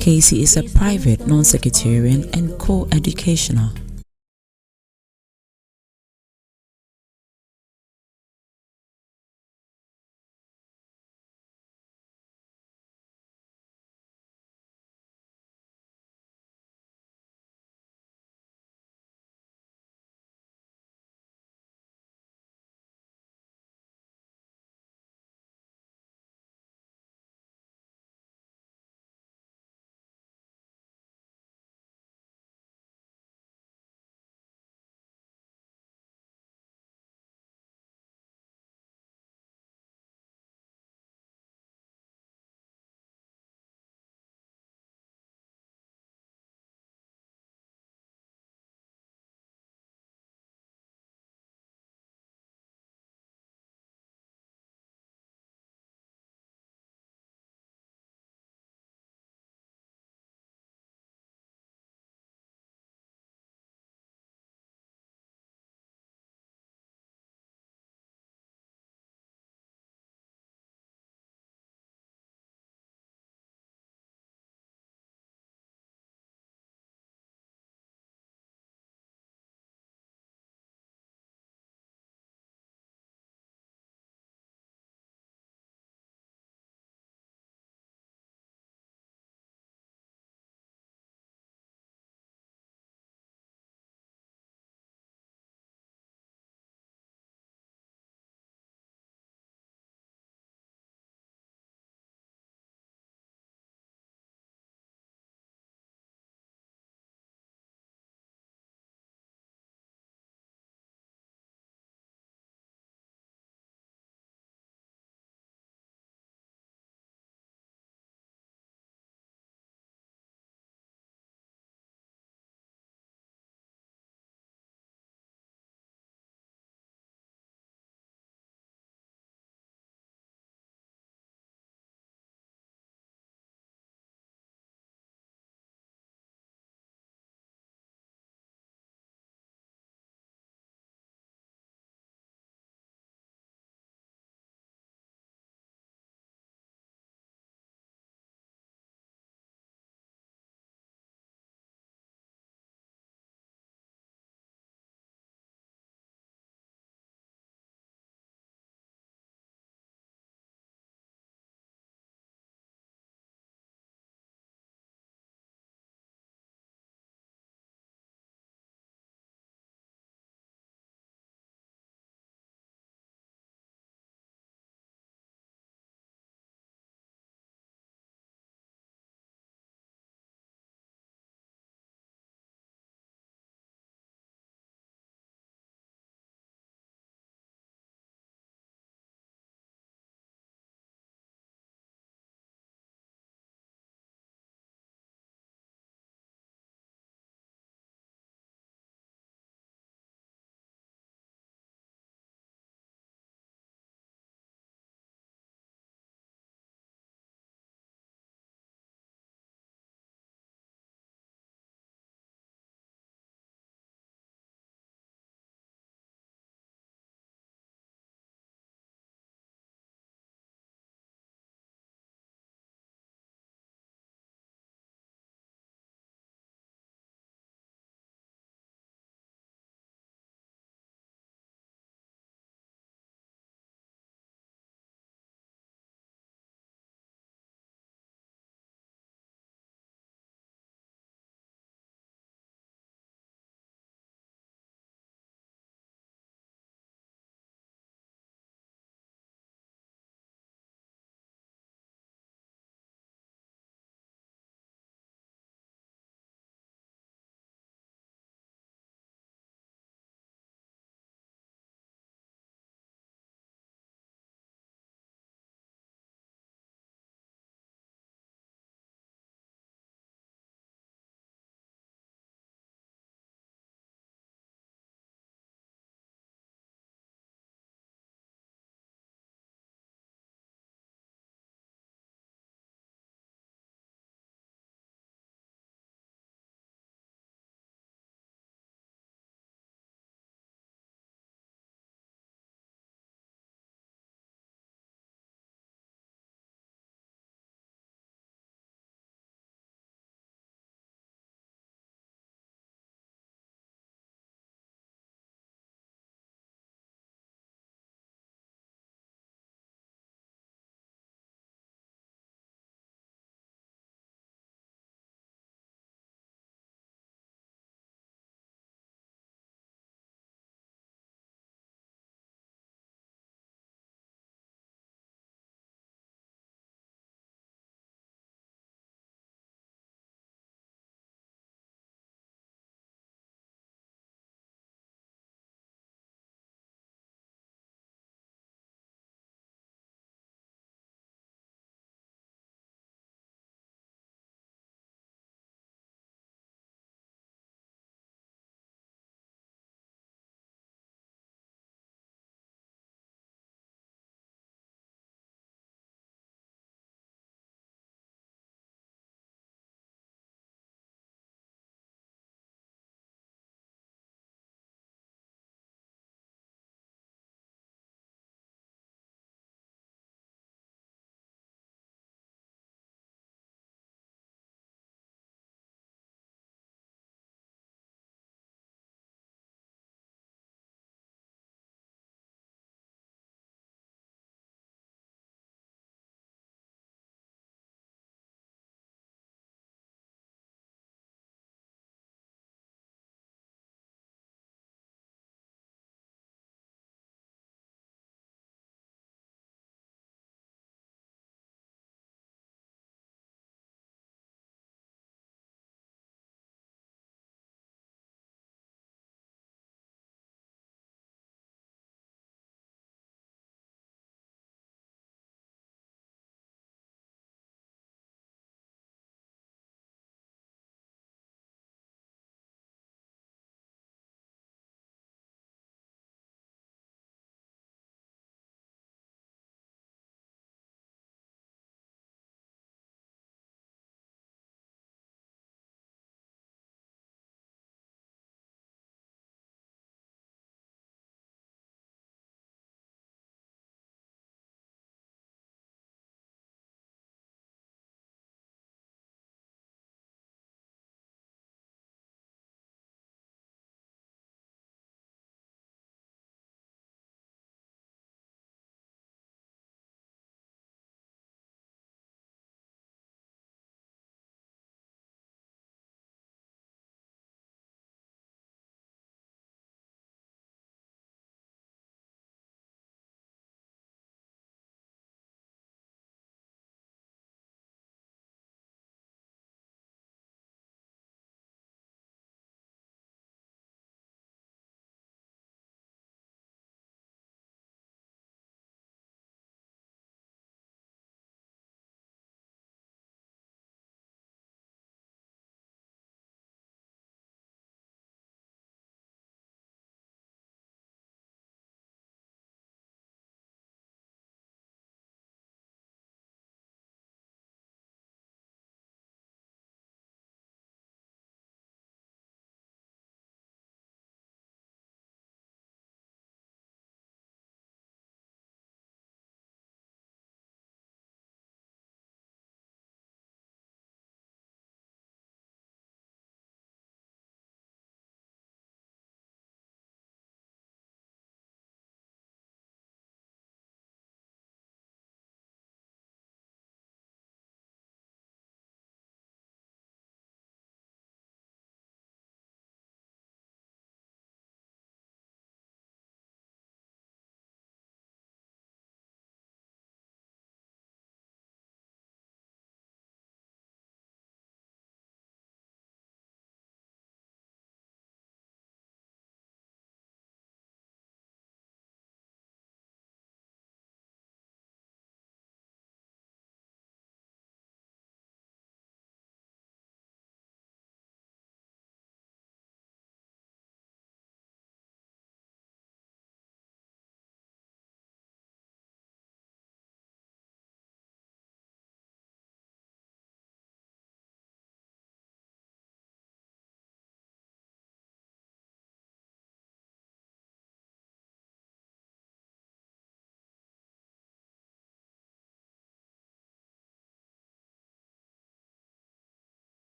KC is a private, non-sectarian and co-educational